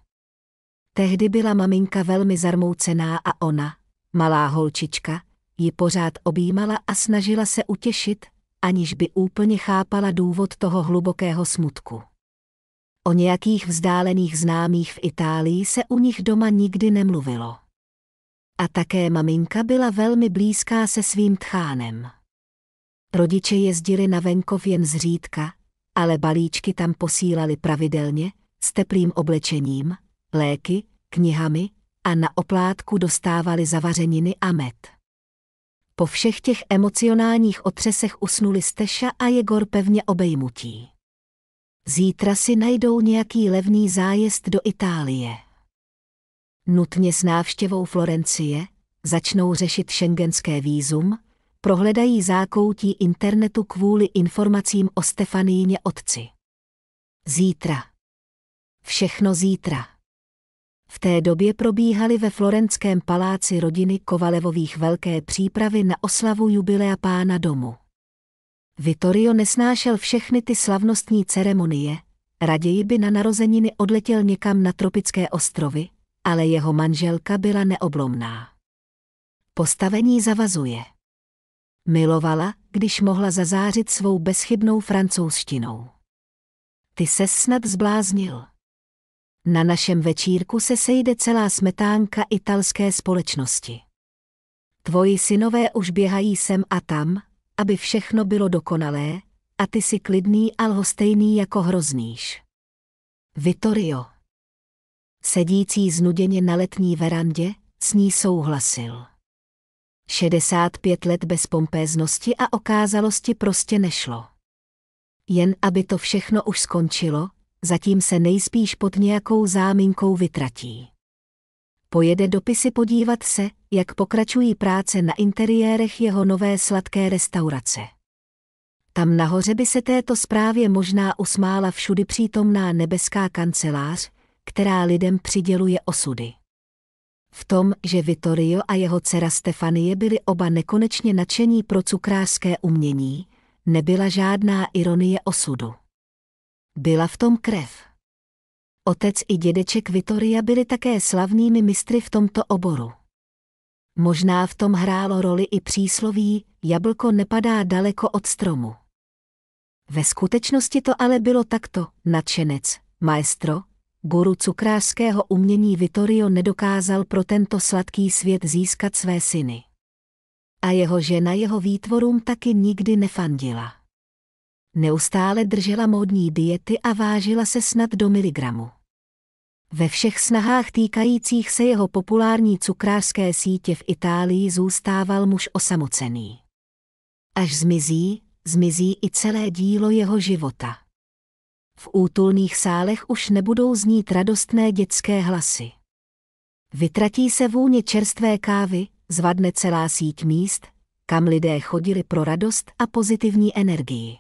Tehdy byla maminka velmi zarmoucená a ona, malá holčička, ji pořád objímala a snažila se utěšit, aniž by úplně chápala důvod toho hlubokého smutku. O nějakých vzdálených známých v Itálii se u nich doma nikdy nemluvilo. A také maminka byla velmi blízká se svým tchánem. Rodiče jezdili na venkov jen zřídka, ale balíčky tam posílali pravidelně, s teplým oblečením, léky, knihami a na oplátku dostávali zavařeniny a med. Po všech těch emocionálních otřesech usnuli Steša a Jegor pevně obejmutí. Zítra si najdou nějaký levný zájezd do Itálie. Nutně s návštěvou Florencie, začnou řešit schengenské vízum, prohledají zákoutí internetu kvůli informacím o Stefaníně otci. Zítra. Všechno zítra. V té době probíhaly ve florenském paláci rodiny Kovalevových velké přípravy na oslavu jubilea pána domu. Vittorio nesnášel všechny ty slavnostní ceremonie, raději by na narozeniny odletěl někam na tropické ostrovy, ale jeho manželka byla neoblomná. Postavení zavazuje. Milovala, když mohla zazářit svou bezchybnou francouzštinou. Ty ses snad zbláznil. Na našem večírku se sejde celá smetánka italské společnosti. Tvoji synové už běhají sem a tam, aby všechno bylo dokonalé, a ty si klidný a lhostejný jako hroznýš. Vittorio. Sedící znuděně na letní verandě, s ní souhlasil. 65 let bez pompéznosti a okázalosti prostě nešlo. Jen aby to všechno už skončilo, zatím se nejspíš pod nějakou záminkou vytratí. Pojede dopisy podívat se, jak pokračují práce na interiérech jeho nové sladké restaurace. Tam nahoře by se této zprávě možná usmála všudy přítomná nebeská kancelář, která lidem přiděluje osudy. V tom, že Vittorio a jeho dcera Stefanie byli oba nekonečně nadšení pro cukrářské umění, nebyla žádná ironie osudu. Byla v tom krev. Otec i dědeček Vittoria byli také slavnými mistry v tomto oboru. Možná v tom hrálo roli i přísloví, jablko nepadá daleko od stromu. Ve skutečnosti to ale bylo takto, nadšenec, maestro, guru cukrářského umění Vittorio nedokázal pro tento sladký svět získat své syny. A jeho žena jeho výtvorům taky nikdy nefandila. Neustále držela módní diety a vážila se snad do miligramu. Ve všech snahách týkajících se jeho populární cukrářské sítě v Itálii zůstával muž osamocený. Až zmizí i celé dílo jeho života. V útulných sálech už nebudou znít radostné dětské hlasy. Vytratí se vůně čerstvé kávy, zvadne celá síť míst, kam lidé chodili pro radost a pozitivní energii.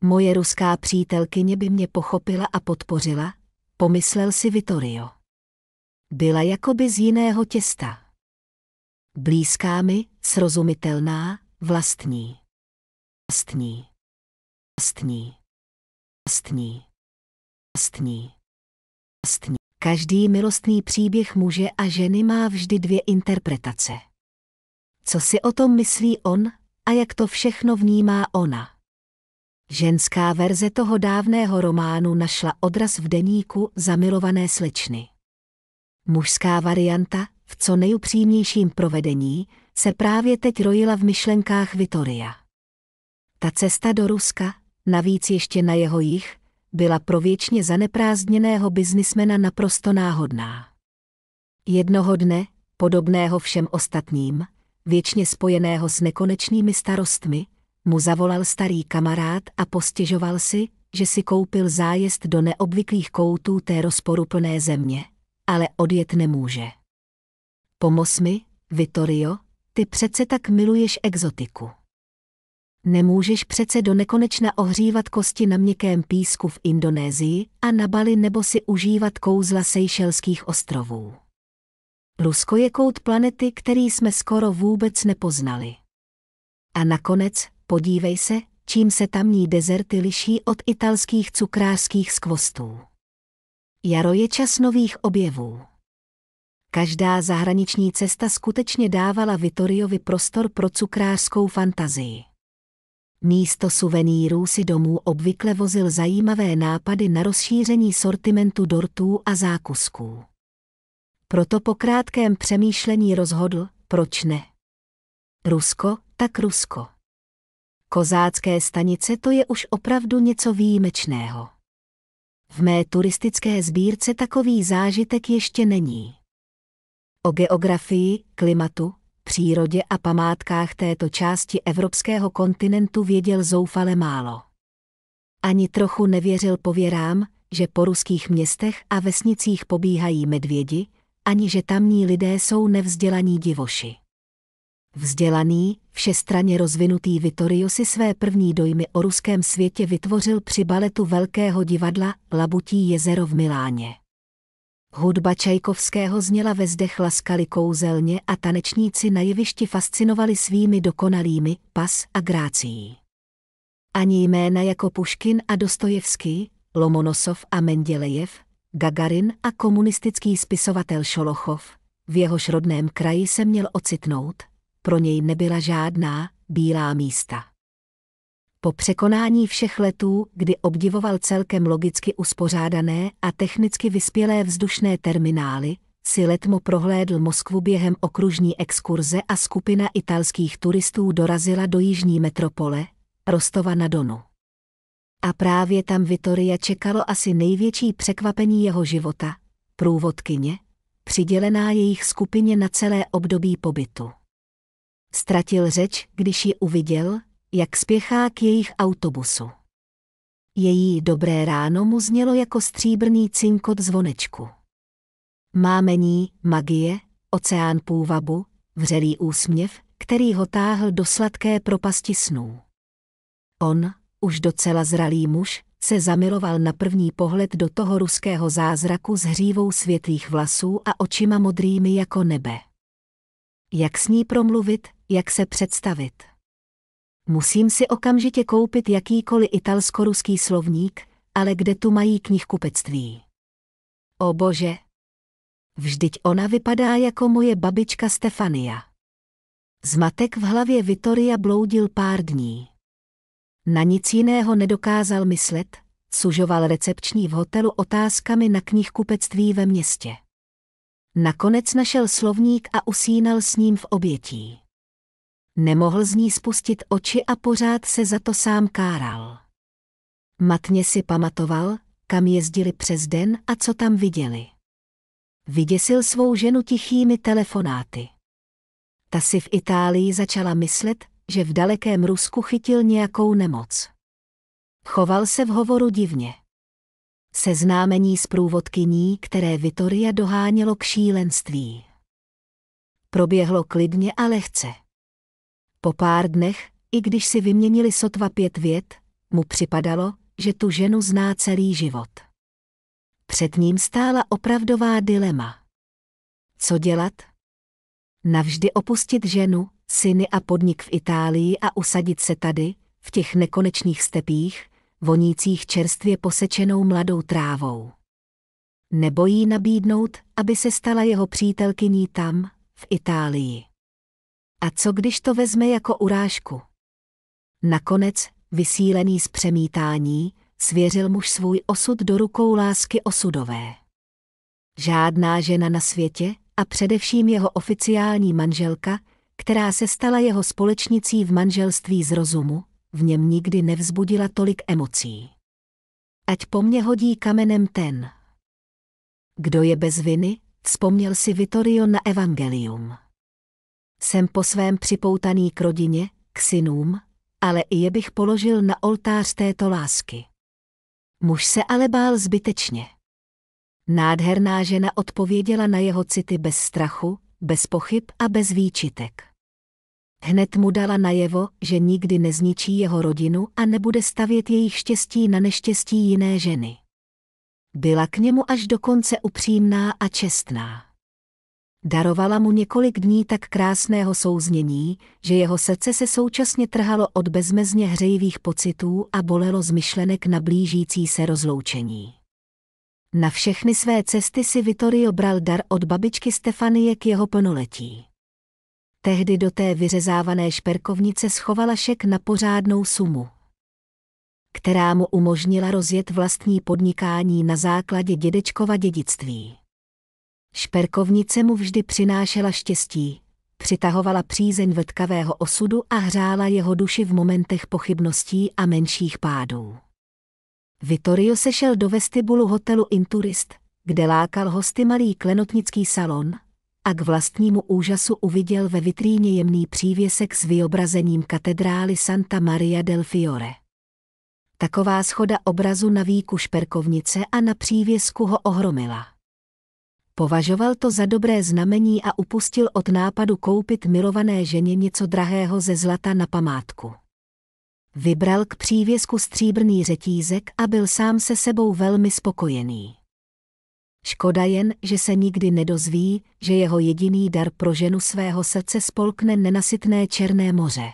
Moje ruská přítelkyně by mě pochopila a podpořila, pomyslel si Vittorio. Byla jakoby z jiného těsta. Blízká mi, srozumitelná, vlastní. Každý milostný příběh muže a ženy má vždy dvě interpretace. Co si o tom myslí on a jak to všechno vnímá ona. Ženská verze toho dávného románu našla odraz v deníku Zamilované slečny. Mužská varianta, v co nejupřímnějším provedení, se právě teď rojila v myšlenkách Vittoria. Ta cesta do Ruska, navíc ještě na jeho jih, byla pro věčně zaneprázdněného biznismena naprosto náhodná. Jednoho dne, podobného všem ostatním, věčně spojeného s nekonečnými starostmi, mu zavolal starý kamarád a postěžoval si, že si koupil zájezd do neobvyklých koutů té rozporuplné země, ale odjet nemůže. Pomoz mi, Vittorio, ty přece tak miluješ exotiku. Nemůžeš přece do nekonečna ohřívat kosti na měkkém písku v Indonésii a na Bali nebo si užívat kouzla Seychelských ostrovů. Rusko je kout planety, který jsme skoro vůbec nepoznali. A nakonec, podívej se, čím se tamní dezerty liší od italských cukrářských skvostů. Jaro je čas nových objevů. Každá zahraniční cesta skutečně dávala Vittoriovi prostor pro cukrářskou fantazii. Místo suvenýrů si domů obvykle vozil zajímavé nápady na rozšíření sortimentu dortů a zákusků. Proto po krátkém přemýšlení rozhodl, proč ne. Rusko, tak Rusko. Kozácké stanice to je už opravdu něco výjimečného. V mé turistické sbírce takový zážitek ještě není. O geografii, klimatu, přírodě a památkách této části evropského kontinentu věděl zoufale málo. Ani trochu nevěřil pověrám, že po ruských městech a vesnicích pobíhají medvědi, ani že tamní lidé jsou nevzdělaní divoši. Vzdělaný, všestranně rozvinutý Vittorio si své první dojmy o ruském světě vytvořil při baletu Velkého divadla Labutí jezero v Miláně. Hudba Čajkovského zněla ve zdech laskali kouzelně a tanečníci na jevišti fascinovali svými dokonalými pas a grácií. Ani jména jako Puškin a Dostojevský, Lomonosov a Mendělejev, Gagarin a komunistický spisovatel Šolochov, v jehož rodném kraji se měl ocitnout, pro něj nebyla žádná bílá místa. Po překonání všech letů, kdy obdivoval celkem logicky uspořádané a technicky vyspělé vzdušné terminály, si letmo prohlédl Moskvu během okružní exkurze a skupina italských turistů dorazila do jižní metropole, Rostova na Donu. A právě tam Vittoria čekalo asi největší překvapení jeho života, průvodkyně, přidělená jejich skupině na celé období pobytu. Ztratil řeč, když ji uviděl, jak spěchá k jejich autobusu. Její dobré ráno mu znělo jako stříbrný cinkot zvonečku. Mámení, magie, oceán půvabu, vřelý úsměv, který ho táhl do sladké propasti snů. On, už docela zralý muž, se zamiloval na první pohled do toho ruského zázraku s hřívou světlých vlasů a očima modrými jako nebe. Jak s ní promluvit, jak se představit? Musím si okamžitě koupit jakýkoliv italsko-ruský slovník, ale kde tu mají knihkupectví? O bože! Vždyť ona vypadá jako moje babička Stefania. Zmatek v hlavě Vittoria bloudil pár dní. Na nic jiného nedokázal myslet, sužoval recepční v hotelu otázkami na knihkupectví ve městě. Nakonec našel slovník a usínal s ním v obětí. Nemohl z ní spustit oči a pořád se za to sám káral. Matně si pamatoval, kam jezdili přes den a co tam viděli. Vyděsil svou ženu tichými telefonáty. Ta si v Itálii začala myslet, že v dalekém Rusku chytil nějakou nemoc. Choval se v hovoru divně. Seznámení s průvodkyní, které Vittoria dohánělo k šílenství. Proběhlo klidně a lehce. Po pár dnech, i když si vyměnili sotva 5 vět, mu připadalo, že tu ženu zná celý život. Před ním stála opravdová dilema. Co dělat? Navždy opustit ženu, syny a podnik v Itálii a usadit se tady, v těch nekonečných stepích, vonících čerstvě posečenou mladou trávou. Nebo jí nabídnout, aby se stala jeho přítelkyní tam, v Itálii. A co když to vezme jako urážku? Nakonec, vysílený z přemítání, svěřil muž svůj osud do rukou lásky osudové. Žádná žena na světě, a především jeho oficiální manželka, která se stala jeho společnicí v manželství z rozumu, v něm nikdy nevzbudila tolik emocí. Ať po mně hodí kamenem ten, kdo je bez viny, vzpomněl si Vittorio na evangelium. Jsem po svém připoutaný k rodině, k synům, ale i je bych položil na oltář této lásky. Muž se ale bál zbytečně. Nádherná žena odpověděla na jeho city bez strachu, bez pochyb a bez výčitek. Hned mu dala najevo, že nikdy nezničí jeho rodinu a nebude stavět jejich štěstí na neštěstí jiné ženy. Byla k němu až do konce upřímná a čestná. Darovala mu několik dní tak krásného souznění, že jeho srdce se současně trhalo od bezmezně hřejivých pocitů a bolelo z myšlenek na blížící se rozloučení. Na všechny své cesty si Vittorio bral dar od babičky Stefanie k jeho plnoletí. Tehdy do té vyřezávané šperkovnice schovala šek na pořádnou sumu, která mu umožnila rozjet vlastní podnikání na základě dědečkova dědictví. Šperkovnice mu vždy přinášela štěstí, přitahovala přízeň vrtkavého osudu a hřála jeho duši v momentech pochybností a menších pádů. Vittorio sešel do vestibulu hotelu Inturist, kde lákal hosty malý klenotnický salon, a k vlastnímu úžasu uviděl ve vitríně jemný přívěsek s vyobrazením katedrály Santa Maria del Fiore. Taková shoda obrazu na víku šperkovnice a na přívěsku ho ohromila. Považoval to za dobré znamení a upustil od nápadu koupit milované ženě něco drahého ze zlata na památku. Vybral k přívěsku stříbrný řetízek a byl sám se sebou velmi spokojený. Škoda jen, že se nikdy nedozví, že jeho jediný dar pro ženu svého srdce spolkne nenasytné Černé moře.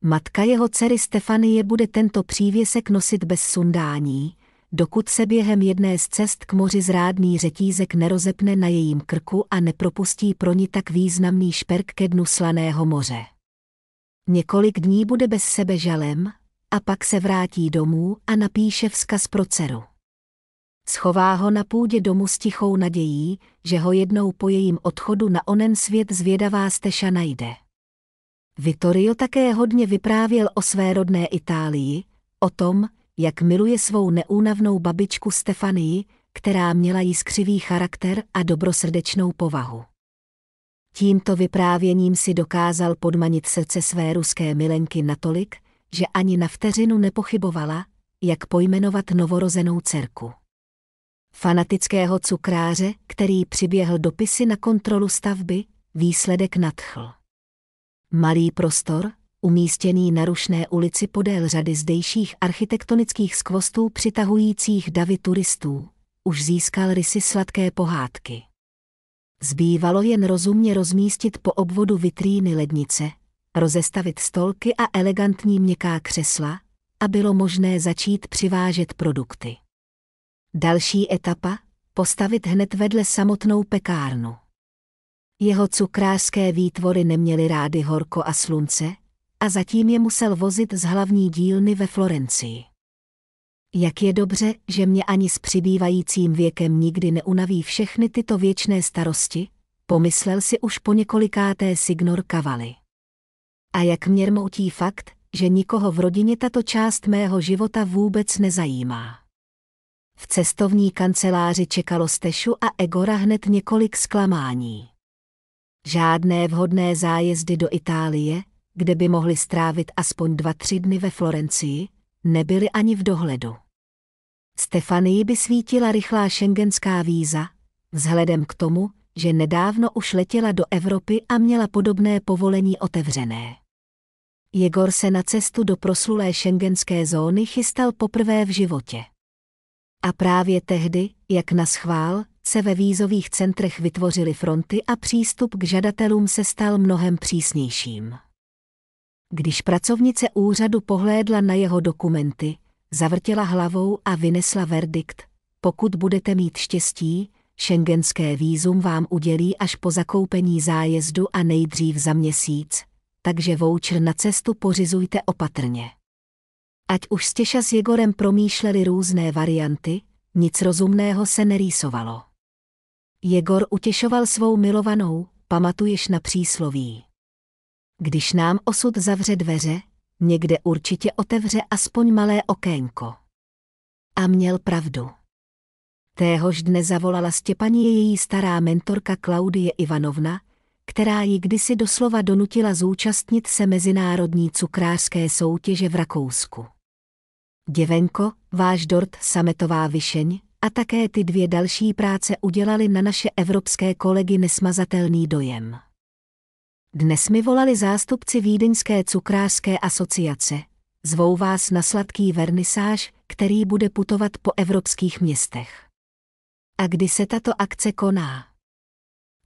Matka jeho dcery Stefanie bude tento přívěsek nosit bez sundání, dokud se během jedné z cest k moři zrádný řetízek nerozepne na jejím krku a nepropustí pro ní tak významný šperk ke dnu slaného moře. Několik dní bude bez sebe žalem, a pak se vrátí domů a napíše vzkaz pro dceru. Schová ho na půdě domu s tichou nadějí, že ho jednou po jejím odchodu na onen svět zvědavá Steša najde. Vittorio také hodně vyprávěl o své rodné Itálii, o tom, jak miluje svou neúnavnou babičku Stefanii, která měla jiskřivý charakter a dobrosrdečnou povahu. Tímto vyprávěním si dokázal podmanit srdce své ruské milenky natolik, že ani na vteřinu nepochybovala, jak pojmenovat novorozenou dcerku. Fanatického cukráře, který přiběhl dopisy na kontrolu stavby, výsledek nadchl. Malý prostor, umístěný na rušné ulici podél řady zdejších architektonických skvostů přitahujících davy turistů, už získal rysy sladké pohádky. Zbývalo jen rozumně rozmístit po obvodu vitríny lednice, rozestavit stolky a elegantní měkká křesla, a bylo možné začít přivážet produkty. Další etapa, postavit hned vedle samotnou pekárnu. Jeho cukrářské výtvory neměly rády horko a slunce, a zatím je musel vozit z hlavní dílny ve Florencii. Jak je dobře, že mě ani s přibývajícím věkem nikdy neunaví všechny tyto věčné starosti, pomyslel si už po několikáté signor Cavalli. A jak mě rmoutí fakt, že nikoho v rodině tato část mého života vůbec nezajímá. V cestovní kanceláři čekalo Stešu a Egora hned několik zklamání. Žádné vhodné zájezdy do Itálie, kde by mohli strávit aspoň 2-3 dny ve Florencii, nebyly ani v dohledu. Stefanii by svítila rychlá schengenská víza, vzhledem k tomu, že nedávno už letěla do Evropy a měla podobné povolení otevřené. Jegor se na cestu do proslulé schengenské zóny chystal poprvé v životě. A právě tehdy, jak naschvál, se ve vízových centrech vytvořily fronty a přístup k žadatelům se stal mnohem přísnějším. Když pracovnice úřadu pohlédla na jeho dokumenty, zavrtěla hlavou a vynesla verdikt: pokud budete mít štěstí, schengenské vízum vám udělí až po zakoupení zájezdu a nejdřív za měsíc, takže voucher na cestu pořizujte opatrně. Ať už Stěša s Jegorem promýšleli různé varianty, nic rozumného se nerýsovalo. Jegor utěšoval svou milovanou: pamatuješ na přísloví? Když nám osud zavře dveře, někde určitě otevře aspoň malé okénko. A měl pravdu. Téhož dne zavolala Stěpaně její stará mentorka Klaudie Ivanovna, která ji kdysi doslova donutila zúčastnit se mezinárodní cukrářské soutěže v Rakousku. Děvenko, váš dort Sametová višeň a také ty 2 další práce udělali na naše evropské kolegy nesmazatelný dojem. Dnes mi volali zástupci Vídeňské cukrářské asociace, zvou vás na sladký vernisáž, který bude putovat po evropských městech. A kdy se tato akce koná?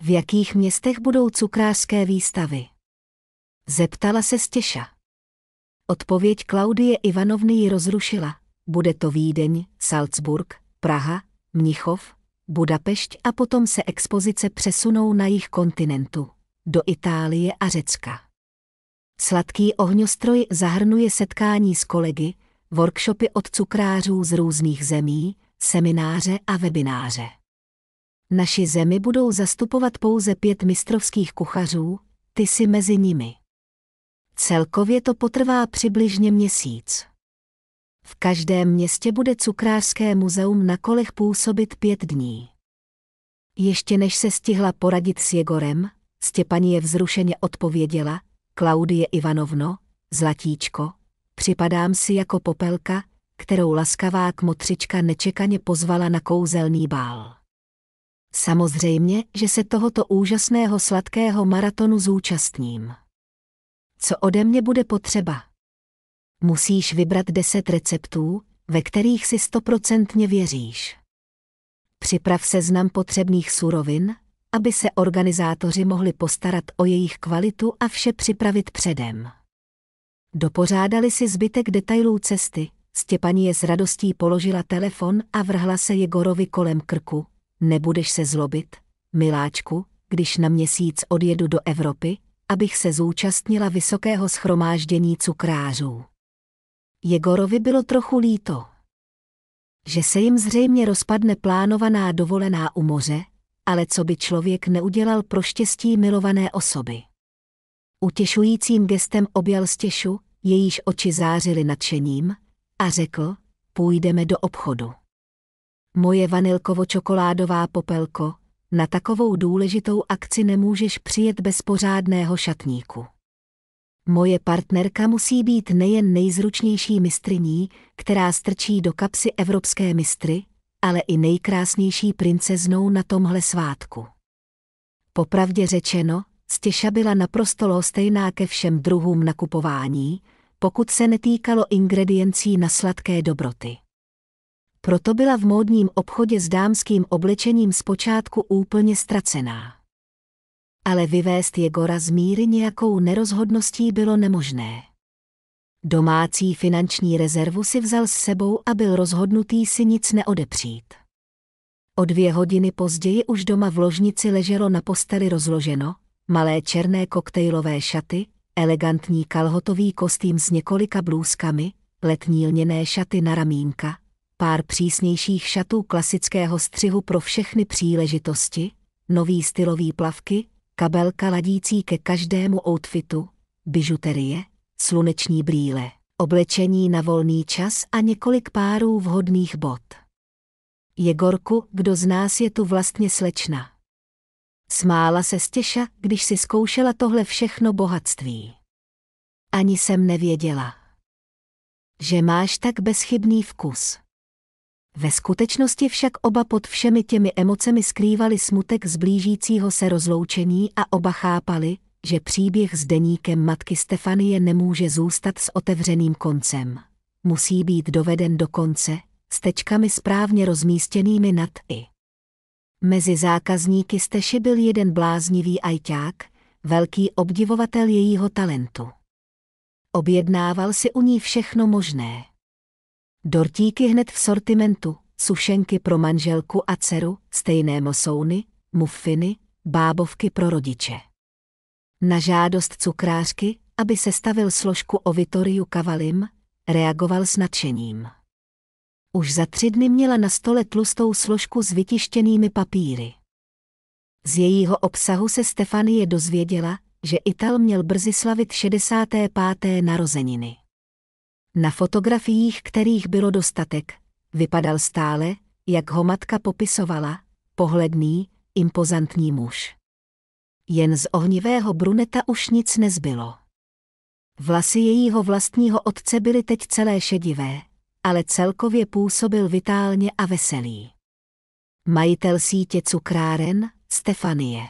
V jakých městech budou cukrářské výstavy? Zeptala se Stěša. Odpověď Klaudie Ivanovny ji rozrušila: bude to Vídeň, Salzburg, Praha, Mnichov, Budapešť a potom se expozice přesunou na jih kontinentu, do Itálie a Řecka. Sladký ohňostroj zahrnuje setkání s kolegy, workshopy od cukrářů z různých zemí, semináře a webináře. Naši zemi budou zastupovat pouze 5 mistrovských kuchařů, ty jsi mezi nimi. Celkově to potrvá přibližně měsíc. V každém městě bude cukrářské muzeum na kolech působit 5 dní. Ještě než se stihla poradit s Jegorem, Stěpaně vzrušeně odpověděla: Klaudie Ivanovno, zlatíčko, připadám si jako popelka, kterou laskavá kmotřička nečekaně pozvala na kouzelný bál. Samozřejmě, že se tohoto úžasného sladkého maratonu zúčastním. Co ode mě bude potřeba? Musíš vybrat 10 receptů, ve kterých si 100% věříš. Připrav seznam potřebných surovin, aby se organizátoři mohli postarat o jejich kvalitu a vše připravit předem. Dopořádali si zbytek detailů cesty, Stěpaně s radostí položila telefon a vrhla se Jegorovi kolem krku: nebudeš se zlobit, miláčku, když na měsíc odjedu do Evropy, abych se zúčastnila vysokého shromáždění cukrářů. Jegorovi bylo trochu líto, že se jim zřejmě rozpadne plánovaná dovolená u moře, ale co by člověk neudělal pro štěstí milované osoby. Utěšujícím gestem objal Stěšu, jejíž oči zářily nadšením, a řekl: půjdeme do obchodu. Moje vanilkovo-čokoládová popelko, na takovou důležitou akci nemůžeš přijet bez pořádného šatníku. Moje partnerka musí být nejen nejzručnější mistryní, která strčí do kapsy evropské mistry, ale i nejkrásnější princeznou na tomhle svátku. Popravdě řečeno, Stěša byla naprosto lhostejná ke všem druhům nakupování, pokud se netýkalo ingrediencí na sladké dobroty. Proto byla v módním obchodě s dámským oblečením zpočátku úplně ztracená. Ale vyvést Jegora z míry nějakou nerozhodností bylo nemožné. Domácí finanční rezervu si vzal s sebou a byl rozhodnutý si nic neodepřít. O 2 hodiny později už doma v ložnici leželo na posteli rozloženo malé černé koktejlové šaty, elegantní kalhotový kostým s několika blůzkami, letní lněné šaty na ramínka, pár přísnějších šatů klasického střihu pro všechny příležitosti, nový stylový plavky, kabelka ladící ke každému outfitu, bižuterie, sluneční brýle, oblečení na volný čas a několik párů vhodných bot. Jegorku, kdo z nás je tu vlastně slečna? Smála se Stěša, když si zkoušela tohle všechno bohatství. Ani jsem nevěděla, že máš tak bezchybný vkus. Ve skutečnosti však oba pod všemi těmi emocemi skrývali smutek z blížícího se rozloučení a oba chápali, že příběh s deníkem matky Stefanie nemůže zůstat s otevřeným koncem. Musí být doveden do konce, s tečkami správně rozmístěnými nad i. Mezi zákazníky Steši byl jeden bláznivý ajťák, velký obdivovatel jejího talentu. Objednával si u ní všechno možné. Dortíky hned v sortimentu, sušenky pro manželku a dceru, stejné mosouny, muffiny, bábovky pro rodiče. Na žádost cukrářky, aby sestavil složku o Vittoriu Cavallim, reagoval s nadšením. Už za 3 dny měla na stole tlustou složku s vytištěnými papíry. Z jejího obsahu se Stefanie dozvěděla, že Ital měl brzy slavit 65. narozeniny. Na fotografiích, kterých bylo dostatek, vypadal stále, jak ho matka popisovala, pohledný, impozantní muž. Jen z ohnivého bruneta už nic nezbylo. Vlasy jejího vlastního otce byly teď celé šedivé, ale celkově působil vitálně a veselý. Majitel sítě cukráren, Stefanie.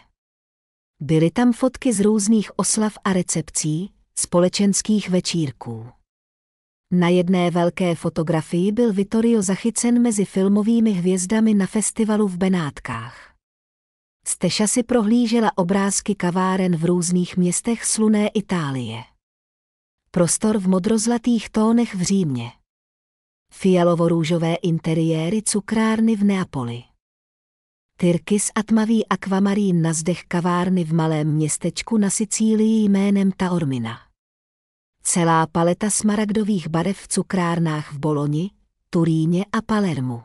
Byly tam fotky z různých oslav a recepcí, společenských večírků. Na jedné velké fotografii byl Vittorio zachycen mezi filmovými hvězdami na festivalu v Benátkách. Steša si prohlížela obrázky kaváren v různých městech slunné Itálie. Prostor v modrozlatých tónech v Římě. Fialovo-růžové interiéry cukrárny v Neapoli. Tyrkys a tmavý akvamarín na zdech kavárny v malém městečku na Sicílii jménem Taormina. Celá paleta smaragdových barev v cukrárnách v Boloni, Turíně a Palermu.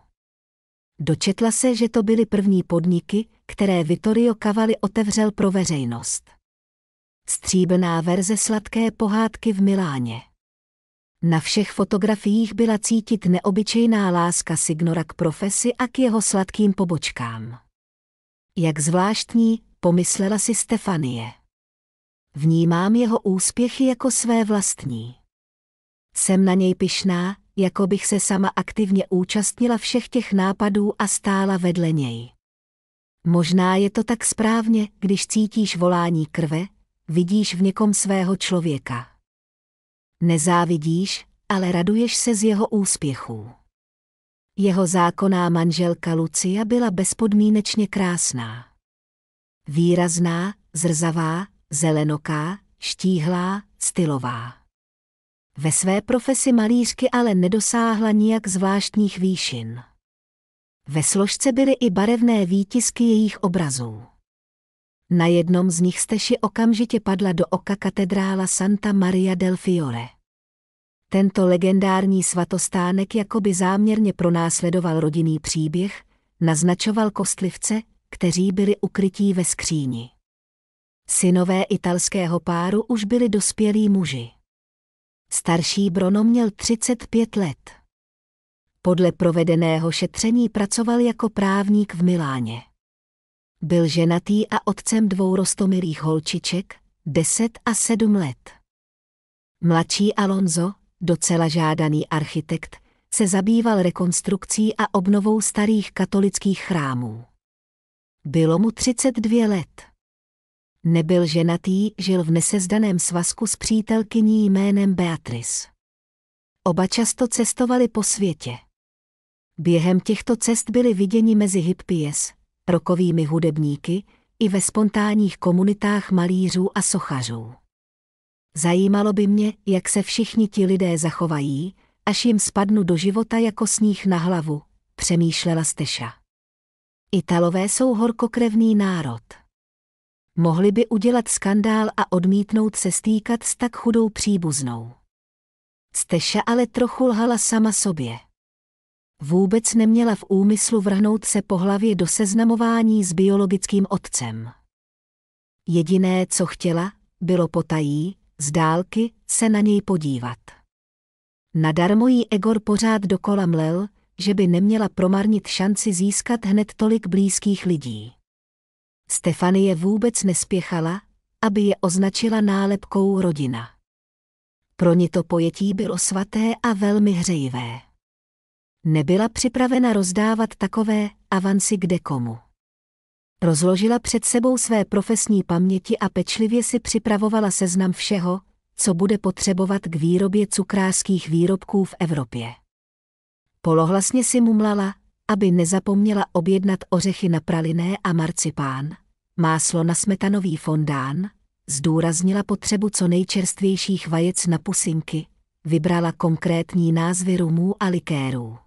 Dočetla se, že to byly první podniky, které Vittorio Cavalli otevřel pro veřejnost. Stříbrná verze sladké pohádky v Miláně. Na všech fotografiích byla cítit neobyčejná láska Signora k profesi a k jeho sladkým pobočkám. Jak zvláštní, pomyslela si Stefanie. Vnímám jeho úspěchy jako své vlastní. Jsem na něj pyšná, jako bych se sama aktivně účastnila všech těch nápadů a stála vedle něj. Možná je to tak správně, když cítíš volání krve, vidíš v někom svého člověka. Nezávidíš, ale raduješ se z jeho úspěchů. Jeho zákonná manželka Lucia byla bezpodmínečně krásná. Výrazná, zrzavá, zelenoká, štíhlá, stylová. Ve své profesi malířky ale nedosáhla nijak zvláštních výšin. Ve složce byly i barevné výtisky jejich obrazů. Na jednom z nich Steši okamžitě padla do oka katedrála Santa Maria del Fiore. Tento legendární svatostánek jakoby záměrně pronásledoval rodinný příběh, naznačoval kostlivce, kteří byli ukrytí ve skříni. Synové italského páru už byli dospělí muži. Starší Bruno měl 35 let. Podle provedeného šetření pracoval jako právník v Miláně. Byl ženatý a otcem 2 roztomilých holčiček, 10 a 7 let. Mladší Alonso, docela žádaný architekt, se zabýval rekonstrukcí a obnovou starých katolických chrámů. Bylo mu 32 let. Nebyl ženatý, žil v nesezdaném svazku s přítelkyní jménem Beatrice. Oba často cestovali po světě. Během těchto cest byli viděni mezi hippies, rockovými hudebníky, i ve spontánních komunitách malířů a sochařů. Zajímalo by mě, jak se všichni ti lidé zachovají, až jim spadnu do života jako sníh na hlavu, přemýšlela Steša. Italové jsou horkokrevný národ. Mohli by udělat skandál a odmítnout se stýkat s tak chudou příbuznou. Steša ale trochu lhala sama sobě. Vůbec neměla v úmyslu vrhnout se po hlavě do seznamování s biologickým otcem. Jediné, co chtěla, bylo potají, z dálky, se na něj podívat. Nadarmo jí Egor pořád dokola mlel, že by neměla promarnit šanci získat hned tolik blízkých lidí. Stefanie vůbec nespěchala, aby je označila nálepkou rodina. Pro ní to pojetí bylo svaté a velmi hřejivé. Nebyla připravena rozdávat takové avansy kdekomu. Rozložila před sebou své profesní paměti a pečlivě si připravovala seznam všeho, co bude potřebovat k výrobě cukrářských výrobků v Evropě. Polohlasně si mumlala, aby nezapomněla objednat ořechy na praliné a marcipán, máslo na smetanový fondán, zdůraznila potřebu co nejčerstvějších vajec na pusinky, vybrala konkrétní názvy rumů a likérů.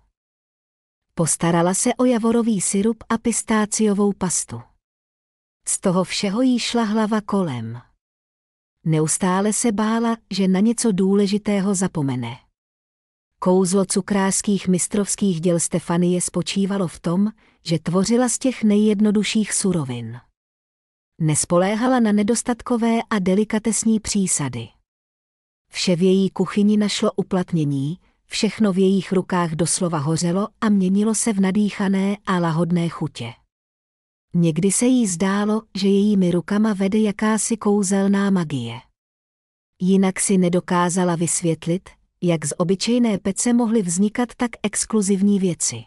Postarala se o javorový sirup a pistáciovou pastu. Z toho všeho jí šla hlava kolem. Neustále se bála, že na něco důležitého zapomene. Kouzlo cukrářských mistrovských děl Stefanie spočívalo v tom, že tvořila z těch nejjednodušších surovin. Nespoléhala na nedostatkové a delikatesní přísady. Vše v její kuchyni našlo uplatnění, všechno v jejich rukách doslova hořelo a měnilo se v nadýchané a lahodné chutě. Někdy se jí zdálo, že jejími rukama vede jakási kouzelná magie. Jinak si nedokázala vysvětlit, jak z obyčejné pece mohly vznikat tak exkluzivní věci.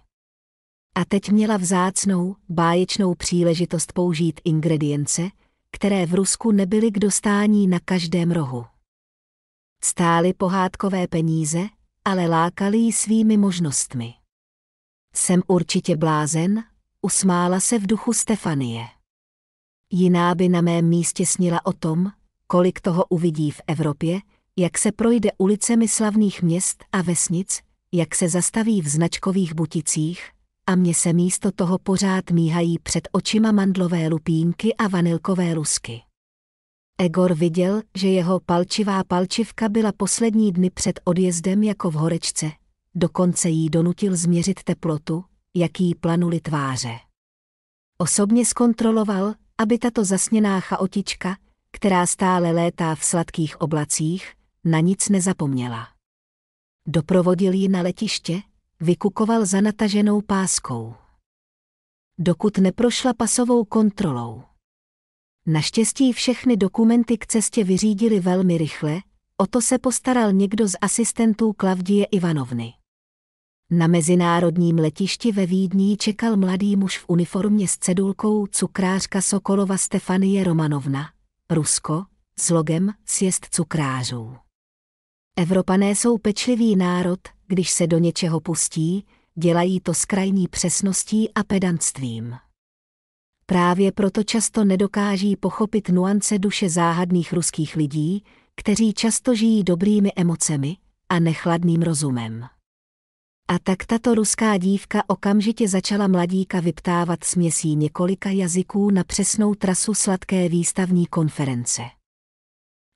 A teď měla vzácnou, báječnou příležitost použít ingredience, které v Rusku nebyly k dostání na každém rohu. Stály pohádkové peníze, ale lákaly jí svými možnostmi. Jsem určitě blázen, usmála se v duchu Stefanie. Jiná by na mém místě snila o tom, kolik toho uvidí v Evropě, jak se projde ulicemi slavných měst a vesnic, jak se zastaví v značkových buticích, a mně se místo toho pořád míhají před očima mandlové lupínky a vanilkové lusky. Egor viděl, že jeho palčivá palčivka byla poslední dny před odjezdem jako v horečce, dokonce jí donutil změřit teplotu, jak jí planuly tváře. Osobně zkontroloval, aby tato zasněná chaotička, která stále létá v sladkých oblacích, na nic nezapomněla. Doprovodil ji na letiště, vykukoval za nataženou páskou. Dokud neprošla pasovou kontrolou. Naštěstí všechny dokumenty k cestě vyřídili velmi rychle, o to se postaral někdo z asistentů Klavdie Ivanovny. Na mezinárodním letišti ve Vídni čekal mladý muž v uniformě s cedulkou cukrářka Sokolova Stefanie Romanovna, Rusko, s logem Sjezd cukrářů. Evropané jsou pečlivý národ, když se do něčeho pustí, dělají to s krajní přesností a pedantstvím. Právě proto často nedokáží pochopit nuance duše záhadných ruských lidí, kteří často žijí dobrými emocemi a nechladným rozumem. A tak tato ruská dívka okamžitě začala mladíka vyptávat směsí několika jazyků na přesnou trasu sladké výstavní konference.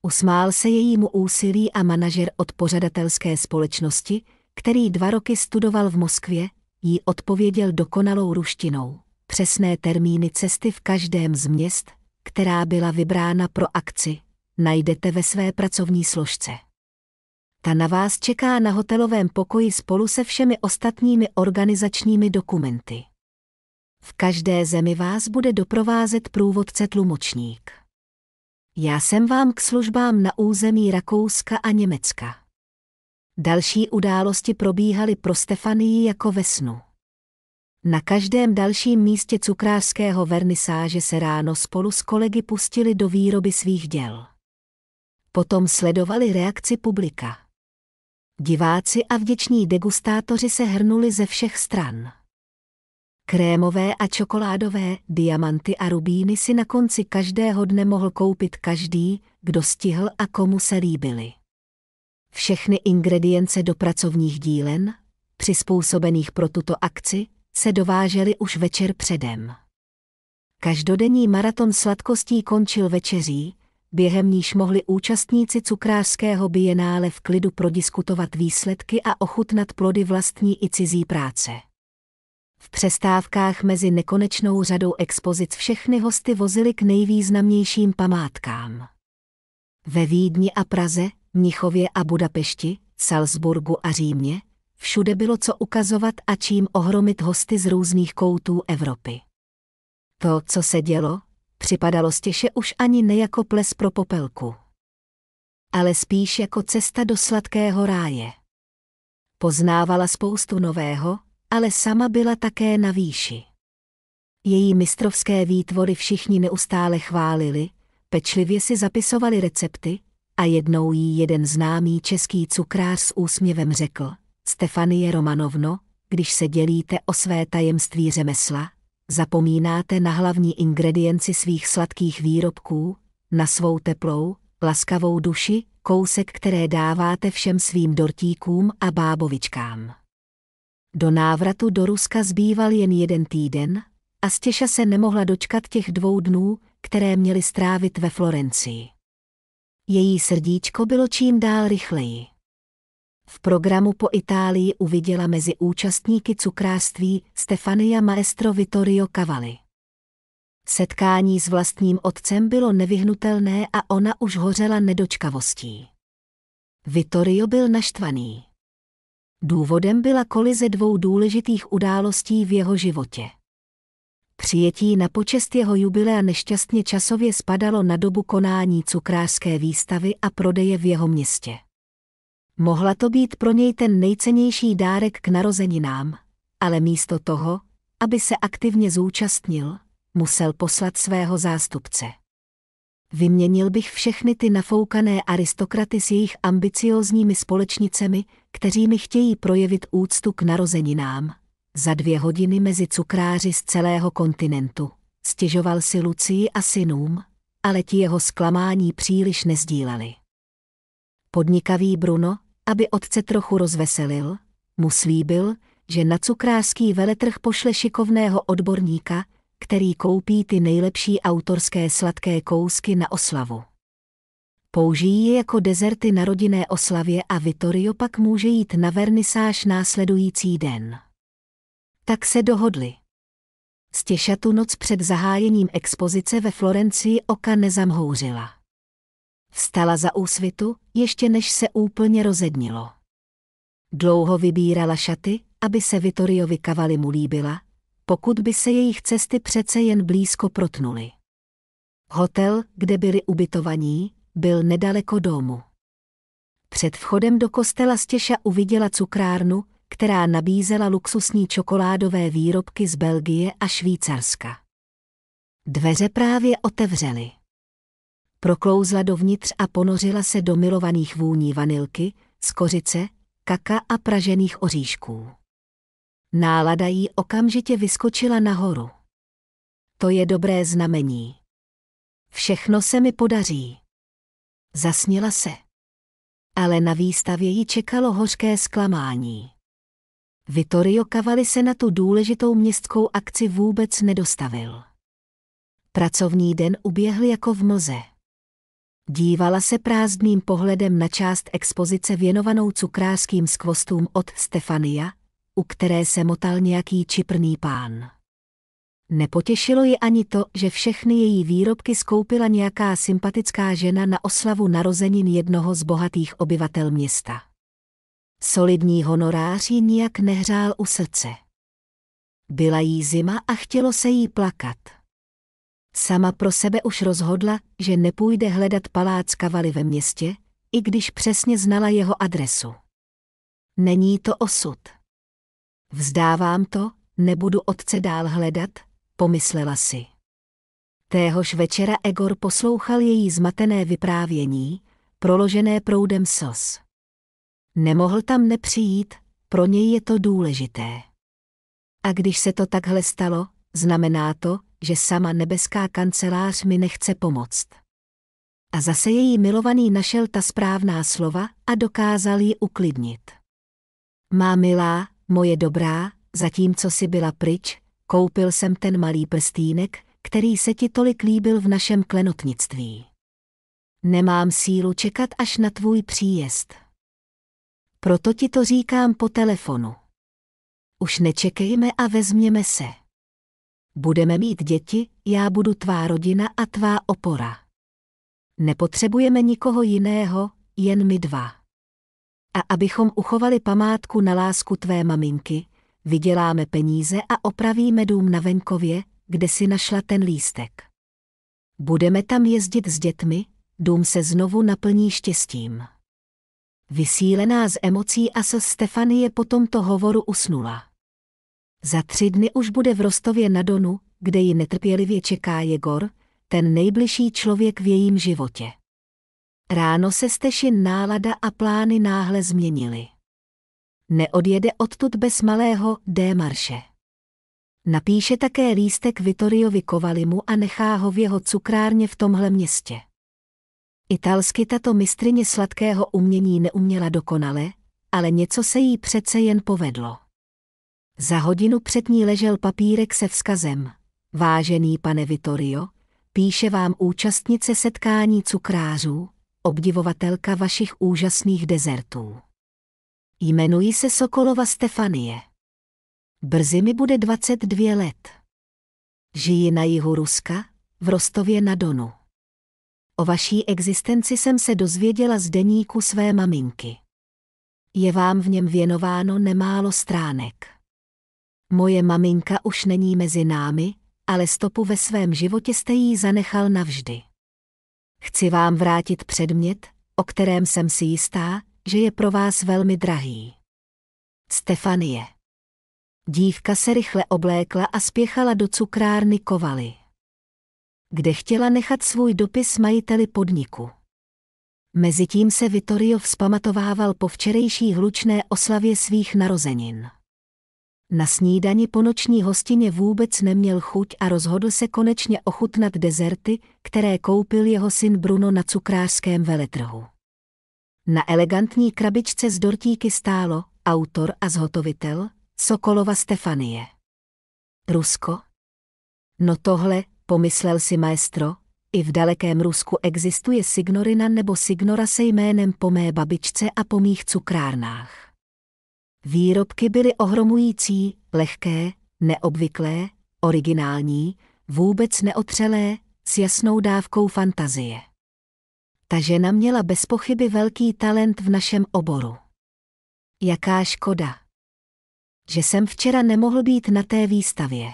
Usmál se jejímu úsilí a manažer od pořadatelské společnosti, který 2 roky studoval v Moskvě, jí odpověděl dokonalou ruštinou. Přesné termíny cesty v každém z měst, která byla vybrána pro akci, najdete ve své pracovní složce. Ta na vás čeká na hotelovém pokoji spolu se všemi ostatními organizačními dokumenty. V každé zemi vás bude doprovázet průvodce tlumočník. Já jsem vám k službám na území Rakouska a Německa. Další události probíhaly pro Stefanii jako ve snu. Na každém dalším místě cukrářského vernisáže se ráno spolu s kolegy pustili do výroby svých děl. Potom sledovali reakci publika. Diváci a vděční degustátoři se hrnuli ze všech stran. Krémové a čokoládové, diamanty a rubíny si na konci každého dne mohl koupit každý, kdo stihl a komu se líbily. Všechny ingredience do pracovních dílen, přizpůsobených pro tuto akci, se dovážely už večer předem. Každodenní maraton sladkostí končil večeří, během níž mohli účastníci cukrářského bienále v klidu prodiskutovat výsledky a ochutnat plody vlastní i cizí práce. V přestávkách mezi nekonečnou řadou expozic všechny hosty vozili k nejvýznamnějším památkám. Ve Vídni a Praze, Mnichově a Budapešti, Salzburgu a Římě, všude bylo co ukazovat a čím ohromit hosty z různých koutů Evropy. To, co se dělo, připadalo Stěše už ani ne jako ples pro popelku, ale spíš jako cesta do sladkého ráje. Poznávala spoustu nového, ale sama byla také na výši. Její mistrovské výtvory všichni neustále chválili, pečlivě si zapisovali recepty a jednou jí jeden známý český cukrář s úsměvem řekl: Stefanie Romanovno, když se dělíte o své tajemství řemesla, zapomínáte na hlavní ingredienci svých sladkých výrobků, na svou teplou, laskavou duši, kousek, které dáváte všem svým dortíkům a bábovičkám. Do návratu do Ruska zbýval jen 1 týden a Stěša se nemohla dočkat těch 2 dnů, které měly strávit ve Florencii. Její srdíčko bylo čím dál rychleji. V programu po Itálii uviděla mezi účastníky cukrářství Stefania maestro Vittorio Cavalli. Setkání s vlastním otcem bylo nevyhnutelné a ona už hořela nedočkavostí. Vittorio byl naštvaný. Důvodem byla kolize 2 důležitých událostí v jeho životě. Přijetí na počest jeho jubilea nešťastně časově spadalo na dobu konání cukrářské výstavy a prodeje v jeho městě. Mohla to být pro něj ten nejcennější dárek k narozeninám, ale místo toho, aby se aktivně zúčastnil, musel poslat svého zástupce. Vyměnil bych všechny ty nafoukané aristokraty s jejich ambiciózními společnicemi, kteří mi chtějí projevit úctu k narozeninám, za 2 hodiny mezi cukráři z celého kontinentu. Stěžoval si Lucii a synům, ale ti jeho zklamání příliš nezdíleli. Podnikavý Bruno, aby otce trochu rozveselil, mu slíbil, že na cukrářský veletrh pošle šikovného odborníka, který koupí ty nejlepší autorské sladké kousky na oslavu. Použijí je jako dezerty na rodinné oslavě a Vittorio pak může jít na vernisáž následující den. Tak se dohodli. Stěša tu noc před zahájením expozice ve Florencii oka nezamhouřila. Vstala za úsvitu, ještě než se úplně rozednilo. Dlouho vybírala šaty, aby se Vittoriovi Cavallimu líbila, pokud by se jejich cesty přece jen blízko protnuly. Hotel, kde byli ubytovaní, byl nedaleko domu. Před vchodem do kostela Stěša uviděla cukrárnu, která nabízela luxusní čokoládové výrobky z Belgie a Švýcarska. Dveře právě otevřely. Proklouzla dovnitř a ponořila se do milovaných vůní vanilky, skořice, kaka a pražených oříšků. Nálada jí okamžitě vyskočila nahoru. To je dobré znamení. Všechno se mi podaří. Zasněla se. Ale na výstavě ji čekalo hořké zklamání. Vittorio Cavalli se na tu důležitou městskou akci vůbec nedostavil. Pracovní den uběhl jako v mlze. Dívala se prázdným pohledem na část expozice věnovanou cukrářským skvostům od Stefania, u které se motal nějaký čiprný pán. Nepotěšilo ji ani to, že všechny její výrobky skoupila nějaká sympatická žena na oslavu narozenin jednoho z bohatých obyvatel města. Solidní honorář ji nijak nehřál u srdce. Byla jí zima a chtělo se jí plakat. Sama pro sebe už rozhodla, že nepůjde hledat palác Cavalli ve městě, i když přesně znala jeho adresu. Není to osud. Vzdávám to, nebudu otce dál hledat, pomyslela si. Téhož večera Egor poslouchal její zmatené vyprávění, proložené proudem slz. Nemohl tam nepřijít, pro něj je to důležité. A když se to takhle stalo, znamená to, že sama nebeská kancelář mi nechce pomoct. A zase její milovaný našel ta správná slova a dokázal ji uklidnit. Má milá, moje dobrá, zatímco si byla pryč, koupil jsem ten malý prstýnek, který se ti tolik líbil v našem klenotnictví. Nemám sílu čekat až na tvůj příjezd. Proto ti to říkám po telefonu. Už nečekejme a vezměme se. Budeme mít děti, já budu tvá rodina a tvá opora. Nepotřebujeme nikoho jiného, jen my dva. A abychom uchovali památku na lásku tvé maminky, vyděláme peníze a opravíme dům na venkově, kde si našla ten lístek. Budeme tam jezdit s dětmi, dům se znovu naplní štěstím. Vysílená z emocí a Stefanie po tomto hovoru usnula. Za 3 dny už bude v Rostově na Donu, kde ji netrpělivě čeká Jegor, ten nejbližší člověk v jejím životě. Ráno se Stešin nálada a plány náhle změnily. Neodjede odtud bez malého démarše. Napíše také lístek Vittoriovi Kovalimu a nechá ho v jeho cukrárně v tomhle městě. Italsky tato mistryně sladkého umění neuměla dokonale, ale něco se jí přece jen povedlo. Za hodinu před ní ležel papírek se vzkazem: Vážený pane Vittorio, píše vám účastnice setkání cukrářů, obdivovatelka vašich úžasných dezertů. Jmenuji se Sokolova Stefanie. Brzy mi bude 22 let. Žiji na jihu Ruska, v Rostově na Donu. O vaší existenci jsem se dozvěděla z deníku své maminky. Je vám v něm věnováno nemálo stránek. Moje maminka už není mezi námi, ale stopu ve svém životě jste jí zanechal navždy. Chci vám vrátit předmět, o kterém jsem si jistá, že je pro vás velmi drahý. Stefanie. Dívka se rychle oblékla a spěchala do cukrárny Kovali, kde chtěla nechat svůj dopis majiteli podniku. Mezitím se Vittorio vzpamatovával po včerejší hlučné oslavě svých narozenin. Na snídani po noční hostině vůbec neměl chuť a rozhodl se konečně ochutnat dezerty, které koupil jeho syn Bruno na cukrářském veletrhu. Na elegantní krabičce z dortíky stálo autor a zhotovitel Sokolova Stefanie. Rusko? No tohle, pomyslel si maestro, i v dalekém Rusku existuje signorina nebo signora se jménem po mé babičce a po mých cukrárnách. Výrobky byly ohromující, lehké, neobvyklé, originální, vůbec neotřelé, s jasnou dávkou fantazie. Ta žena měla bezpochyby velký talent v našem oboru. Jaká škoda, že jsem včera nemohl být na té výstavě.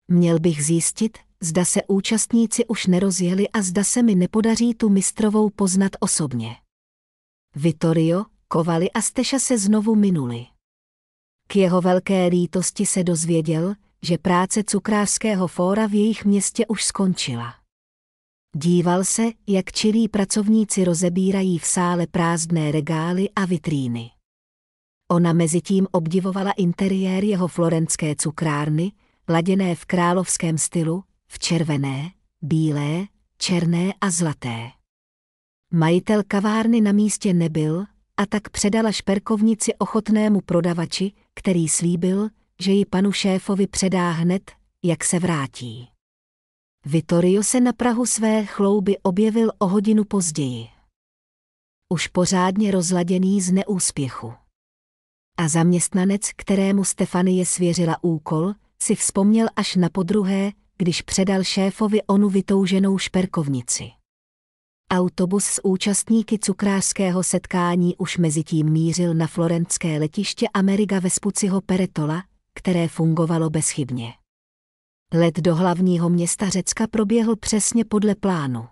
Měl bych zjistit, zda se účastníci už nerozjeli a zda se mi nepodaří tu mistrovou poznat osobně. Vittorio, Kovali a Steša se znovu minuli. K jeho velké lítosti se dozvěděl, že práce cukrářského fóra v jejich městě už skončila. Díval se, jak čilí pracovníci rozebírají v sále prázdné regály a vitríny. Ona mezitím obdivovala interiér jeho florenské cukrárny, laděné v královském stylu, v červené, bílé, černé a zlaté. Majitel kavárny na místě nebyl, a tak předala šperkovnici ochotnému prodavači, který slíbil, že ji panu šéfovi předá hned, jak se vrátí. Vittorio se na prahu své chlouby objevil o hodinu později. Už pořádně rozladěný z neúspěchu. A zaměstnanec, kterému Stefanie svěřila úkol, si vzpomněl až na podruhé, když předal šéfovi onu vytouženou šperkovnici. Autobus s účastníky cukrářského setkání už mezitím mířil na florentské letiště Ameriga Vespuciho Peretola, které fungovalo bezchybně. Let do hlavního města Řecka proběhl přesně podle plánu.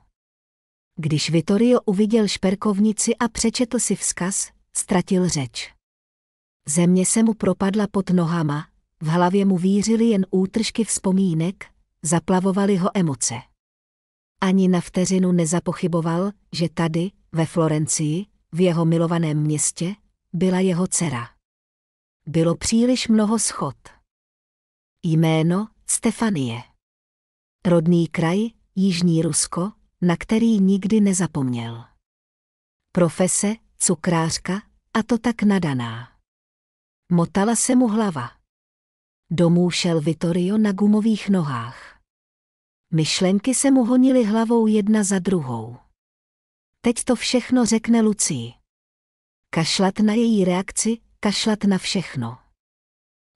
Když Vittorio uviděl šperkovnici a přečetl si vzkaz, ztratil řeč. Země se mu propadla pod nohama, v hlavě mu vířily jen útržky vzpomínek, zaplavovaly ho emoce. Ani na vteřinu nezapochyboval, že tady, ve Florencii, v jeho milovaném městě, byla jeho dcera. Bylo příliš mnoho schod. Jméno Stefanie. Rodný kraj, Jižní Rusko, na který nikdy nezapomněl. Profese, cukrářka, a to tak nadaná. Motala se mu hlava. Domů šel Vittorio na gumových nohách. Myšlenky se mu honily hlavou jedna za druhou. Teď to všechno řekne Lucii. Kašlat na její reakci, kašlat na všechno.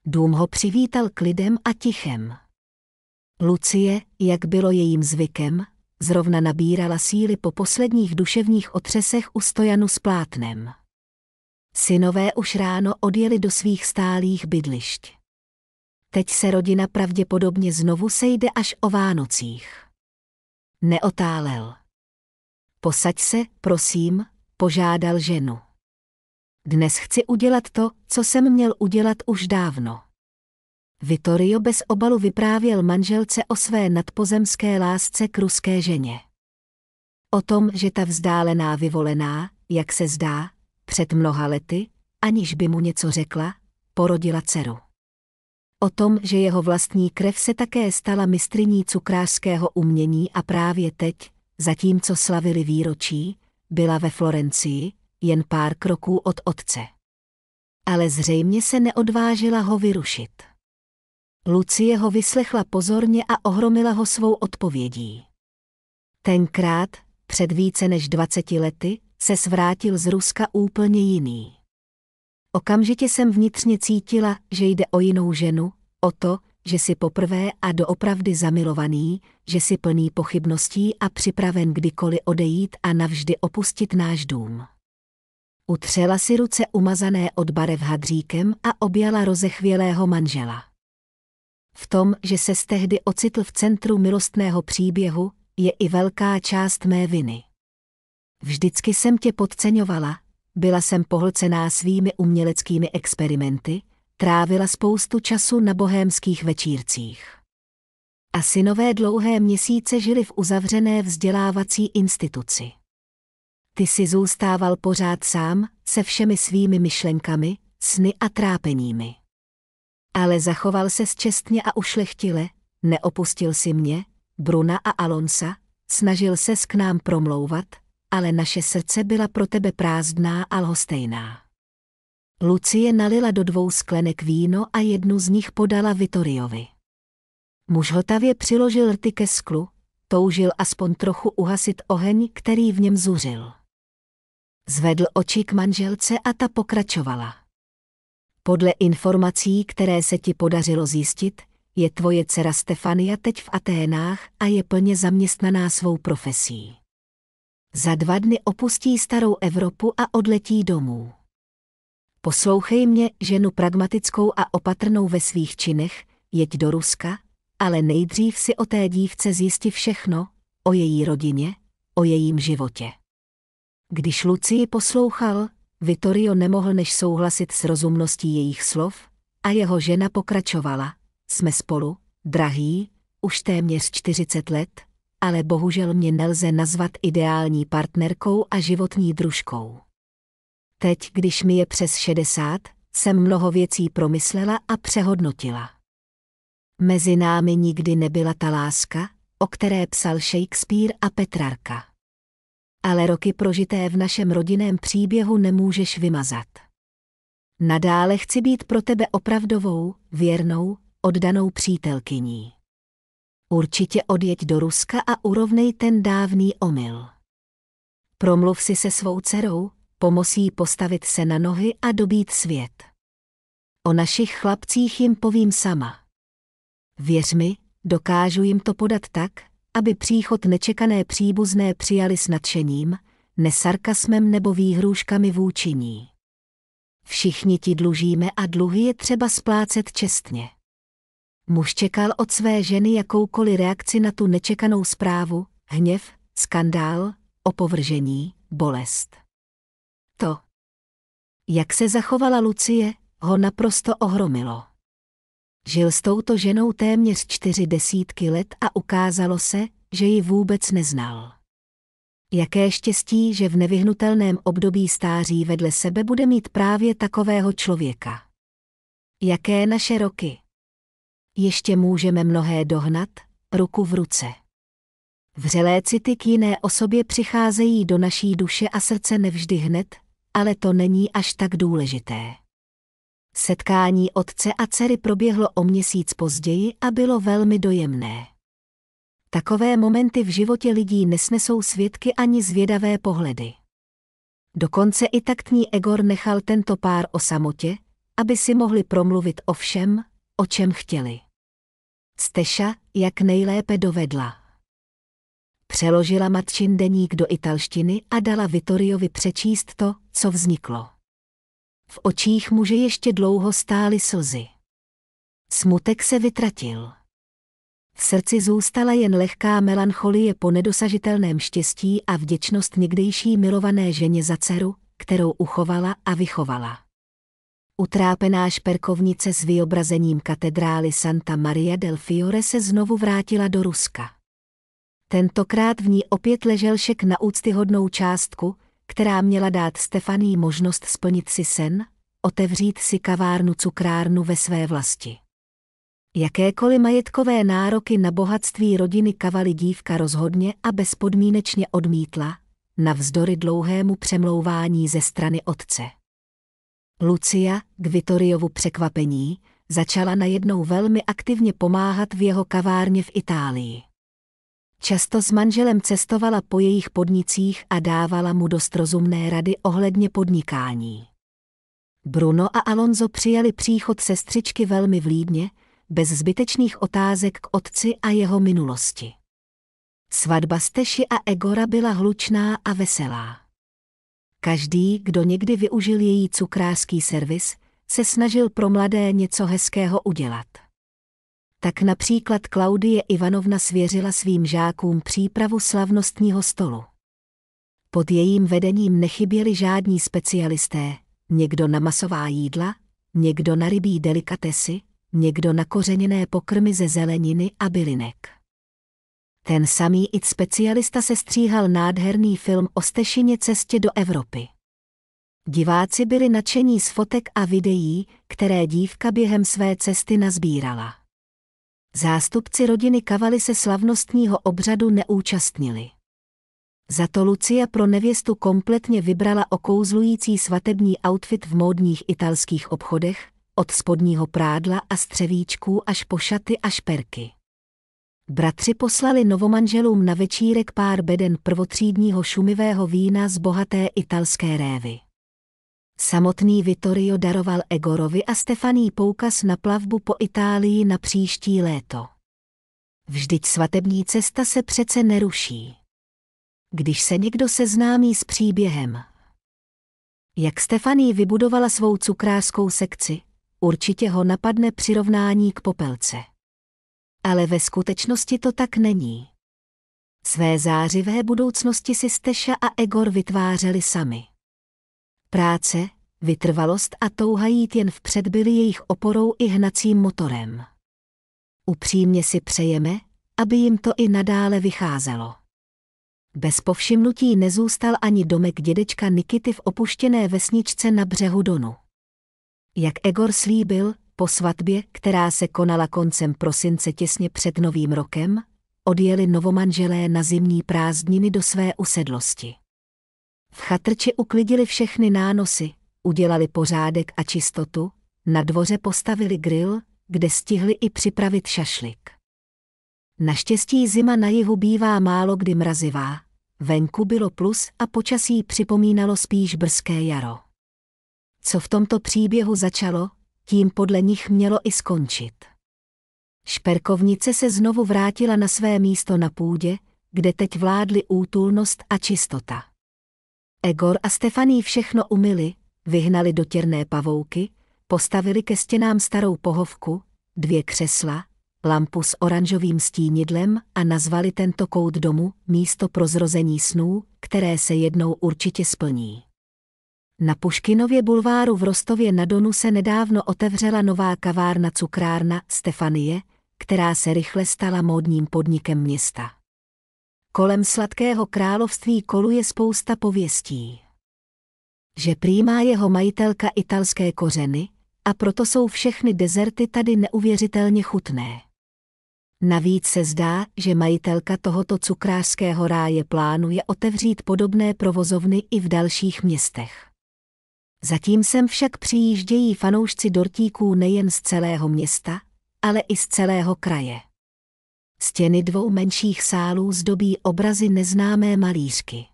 Dům ho přivítal klidem a tichem. Lucie, jak bylo jejím zvykem, zrovna nabírala síly po posledních duševních otřesech u stojanu s plátnem. Synové už ráno odjeli do svých stálých bydlišť. Teď se rodina pravděpodobně znovu sejde až o Vánocích. Neotálel. Posaď se, prosím, požádal ženu. Dnes chci udělat to, co jsem měl udělat už dávno. Vittorio bez obalu vyprávěl manželce o své nadpozemské lásce k ruské ženě. O tom, že ta vzdálená vyvolená, jak se zdá, před mnoha lety, aniž by mu něco řekla, porodila dceru. O tom, že jeho vlastní krev se také stala mistryní cukrářského umění a právě teď, zatímco slavili výročí, byla ve Florencii, jen pár kroků od otce. Ale zřejmě se neodvážila ho vyrušit. Lucie ho vyslechla pozorně a ohromila ho svou odpovědí. Tenkrát, před více než 20 lety, se svrátil z Ruska úplně jiný. Okamžitě jsem vnitřně cítila, že jde o jinou ženu, o to, že jsi poprvé a doopravdy zamilovaný, že jsi plný pochybností a připraven kdykoliv odejít a navždy opustit náš dům. Utřela si ruce umazané od barev hadříkem a objala rozechvělého manžela. V tom, že ses tehdy ocitl v centru milostného příběhu, je i velká část mé viny. Vždycky jsem tě podceňovala, byla jsem pohlcená svými uměleckými experimenty, trávila spoustu času na bohémských večírcích. A synové dlouhé měsíce žili v uzavřené vzdělávací instituci. Ty si zůstával pořád sám, se všemi svými myšlenkami, sny a trápeními. Ale zachoval ses čestně a ušlechtile, neopustil si mě, Bruna a Alonsa, snažil ses k nám promlouvat, ale naše srdce byla pro tebe prázdná a lhostejná. Lucie nalila do 2 sklenek víno a jednu z nich podala Vittoriovi. Muž hltavě přiložil rty ke sklu, toužil aspoň trochu uhasit oheň, který v něm zuřil. Zvedl oči k manželce a ta pokračovala. Podle informací, které se ti podařilo zjistit, je tvoje dcera Stefania teď v Aténách a je plně zaměstnaná svou profesí. Za 2 dny opustí starou Evropu a odletí domů. Poslouchej mě, ženu pragmatickou a opatrnou ve svých činech, jeď do Ruska, ale nejdřív si o té dívce zjisti všechno, o její rodině, o jejím životě. Když Lucii poslouchal, Vittorio nemohl než souhlasit s rozumností jejich slov a jeho žena pokračovala. Jsme spolu, drahý, už téměř 40 let, ale bohužel mě nelze nazvat ideální partnerkou a životní družkou. Teď, když mi je přes 60, jsem mnoho věcí promyslela a přehodnotila. Mezi námi nikdy nebyla ta láska, o které psal Shakespeare a Petrarka. Ale roky prožité v našem rodinném příběhu nemůžeš vymazat. Nadále chci být pro tebe opravdovou, věrnou, oddanou přítelkyní. Určitě odjeď do Ruska a urovnej ten dávný omyl. Promluv si se svou dcerou, pomoz jí postavit se na nohy a dobít svět. O našich chlapcích jim povím sama. Věř mi, dokážu jim to podat tak, aby příchod nečekané příbuzné přijali s nadšením, ne sarkasmem nebo výhrůžkami vůči ní. Všichni ti dlužíme a dluhy je třeba splácet čestně. Muž čekal od své ženy jakoukoliv reakci na tu nečekanou zprávu, hněv, skandál, opovržení, bolest. To, jak se zachovala Lucie, ho naprosto ohromilo. Žil s touto ženou téměř 40 let a ukázalo se, že ji vůbec neznal. Jaké štěstí, že v nevyhnutelném období stáří vedle sebe bude mít právě takového člověka. Jaké naše roky. Ještě můžeme mnohé dohnat, ruku v ruce. Vřelé city k jiné osobě přicházejí do naší duše a srdce nevždy hned, ale to není až tak důležité. Setkání otce a dcery proběhlo o měsíc později a bylo velmi dojemné. Takové momenty v životě lidí nesnesou svědky ani zvědavé pohledy. Dokonce i taktní Egor nechal tento pár o samotě, aby si mohli promluvit o všem, o čem chtěli. Steša, jak nejlépe dovedla. Přeložila matčin deník do italštiny a dala Vittoriovi přečíst to, co vzniklo. V očích muže ještě dlouho stály slzy. Smutek se vytratil. V srdci zůstala jen lehká melancholie po nedosažitelném štěstí a vděčnost někdejší milované ženě za dceru, kterou uchovala a vychovala. Utrápená šperkovnice s vyobrazením katedrály Santa Maria del Fiore se znovu vrátila do Ruska. Tentokrát v ní opět ležel šek na úctyhodnou částku, která měla dát Stefanii možnost splnit si sen, otevřít si kavárnu cukrárnu ve své vlasti. Jakékoliv majetkové nároky na bohatství rodiny Cavalli dívka rozhodně a bezpodmínečně odmítla, navzdory dlouhému přemlouvání ze strany otce. Lucia, k Vittoriovu překvapení, začala najednou velmi aktivně pomáhat v jeho kavárně v Itálii. Často s manželem cestovala po jejich podnicích a dávala mu dost rozumné rady ohledně podnikání. Bruno a Alonso přijali příchod sestřičky velmi vlídně, bez zbytečných otázek k otci a jeho minulosti. Svatba Steši a Egora byla hlučná a veselá. Každý, kdo někdy využil její cukrářský servis, se snažil pro mladé něco hezkého udělat. Tak například Klaudie Ivanovna svěřila svým žákům přípravu slavnostního stolu. Pod jejím vedením nechyběli žádní specialisté, někdo na masová jídla, někdo na rybí delikatesy, někdo na kořeněné pokrmy ze zeleniny a bylinek. Ten samý specialista sestříhal nádherný film o Stešině cestě do Evropy. Diváci byli nadšení z fotek a videí, které dívka během své cesty nazbírala. Zástupci rodiny Cavalli se slavnostního obřadu neúčastnili. Za to Lucia pro nevěstu kompletně vybrala okouzlující svatební outfit v módních italských obchodech, od spodního prádla a střevíčků až po šaty a šperky. Bratři poslali novomanželům na večírek pár beden prvotřídního šumivého vína z bohaté italské révy. Samotný Vittorio daroval Egorovi a Stefanii poukaz na plavbu po Itálii na příští léto. Vždyť svatební cesta se přece neruší. Když se někdo seznámí s příběhem, jak Stefanie vybudovala svou cukrářskou sekci, určitě ho napadne přirovnání k popelce. Ale ve skutečnosti to tak není. Své zářivé budoucnosti si Steša a Egor vytvářeli sami. Práce, vytrvalost a touha jít jen vpřed byly jejich oporou i hnacím motorem. Upřímně si přejeme, aby jim to i nadále vycházelo. Bez povšimnutí nezůstal ani domek dědečka Nikity v opuštěné vesničce na břehu Donu. Jak Egor slíbil, po svatbě, která se konala koncem prosince těsně před Novým rokem, odjeli novomanželé na zimní prázdniny do své usedlosti. V chatrči uklidili všechny nánosy, udělali pořádek a čistotu, na dvoře postavili grill, kde stihli i připravit šašlik. Naštěstí zima na jihu bývá málo kdy mrazivá, venku bylo plus a počasí připomínalo spíš brzké jaro. Co v tomto příběhu začalo, tím podle nich mělo i skončit. Šperkovnice se znovu vrátila na své místo na půdě, kde teď vládly útulnost a čistota. Egor a Stefanie všechno umyli, vyhnali dotěrné pavouky, postavili ke stěnám starou pohovku, 2 křesla, lampu s oranžovým stínidlem a nazvali tento kout domu místo pro zrození snů, které se jednou určitě splní. Na Puškinově bulváru v Rostově na Donu se nedávno otevřela nová kavárna cukrárna Stefanie, která se rychle stala módním podnikem města. Kolem sladkého království koluje spousta pověstí. Že prý má jeho majitelka italské kořeny, a proto jsou všechny dezerty tady neuvěřitelně chutné. Navíc se zdá, že majitelka tohoto cukrářského ráje plánuje otevřít podobné provozovny i v dalších městech. Zatím sem však přijíždějí fanoušci dortíků nejen z celého města, ale i z celého kraje. Stěny 2 menších sálů zdobí obrazy neznámé malířky.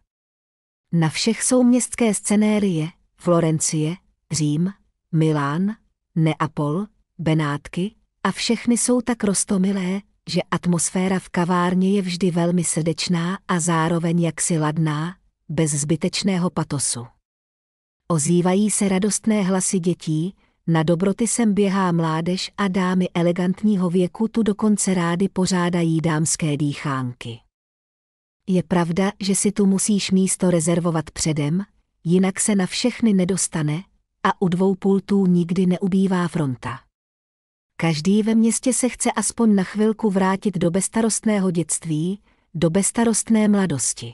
Na všech jsou městské scenérie, Florencie, Řím, Milán, Neapol, Benátky a všechny jsou tak roztomilé, že atmosféra v kavárně je vždy velmi srdečná a zároveň jaksi ladná, bez zbytečného patosu. Ozývají se radostné hlasy dětí, na dobroty sem běhá mládež a dámy elegantního věku tu dokonce rády pořádají dámské dýchánky. Je pravda, že si tu musíš místo rezervovat předem, jinak se na všechny nedostane a u 2 pultů nikdy neubývá fronta. Každý ve městě se chce aspoň na chvilku vrátit do bezstarostného dětství, do bezstarostné mladosti.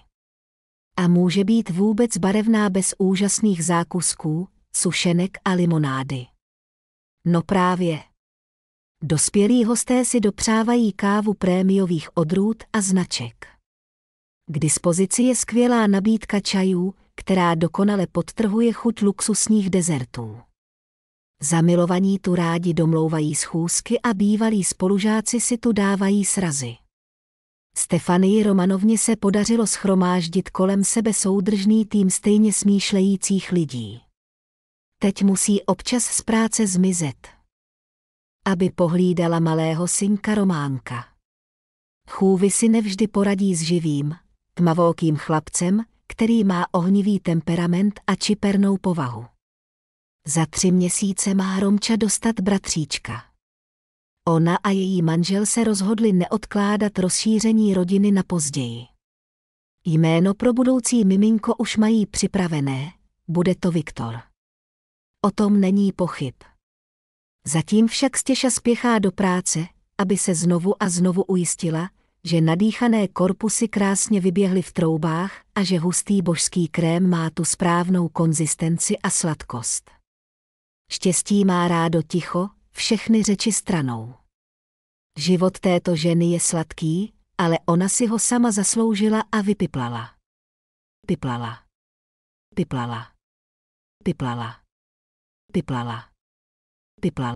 A může být vůbec barevná bez úžasných zákusků, sušenek a limonády. No právě. Dospělí hosté si dopřávají kávu prémiových odrůd a značek. K dispozici je skvělá nabídka čajů, která dokonale podtrhuje chuť luxusních dezertů. Zamilovaní tu rádi domlouvají schůzky a bývalí spolužáci si tu dávají srazy. Stefanii Romanovně se podařilo shromáždit kolem sebe soudržný tým stejně smýšlejících lidí. Teď musí občas z práce zmizet, aby pohlídala malého synka Románka. Chůvy si nevždy poradí s živým, tmavookým chlapcem, který má ohnivý temperament a čipernou povahu. Za 3 měsíce má Romča dostat bratříčka. Ona a její manžel se rozhodli neodkládat rozšíření rodiny na později. Jméno pro budoucí miminko už mají připravené, bude to Viktor. O tom není pochyb. Zatím však Stěša spěchá do práce, aby se znovu a znovu ujistila, že nadýchané korpusy krásně vyběhly v troubách a že hustý božský krém má tu správnou konzistenci a sladkost. Štěstí má rádo ticho, všechny řeči stranou. Život této ženy je sladký, ale ona si ho sama zasloužila a vypiplala. Piplala. Piplala. Piplala. Piplala. Piplala.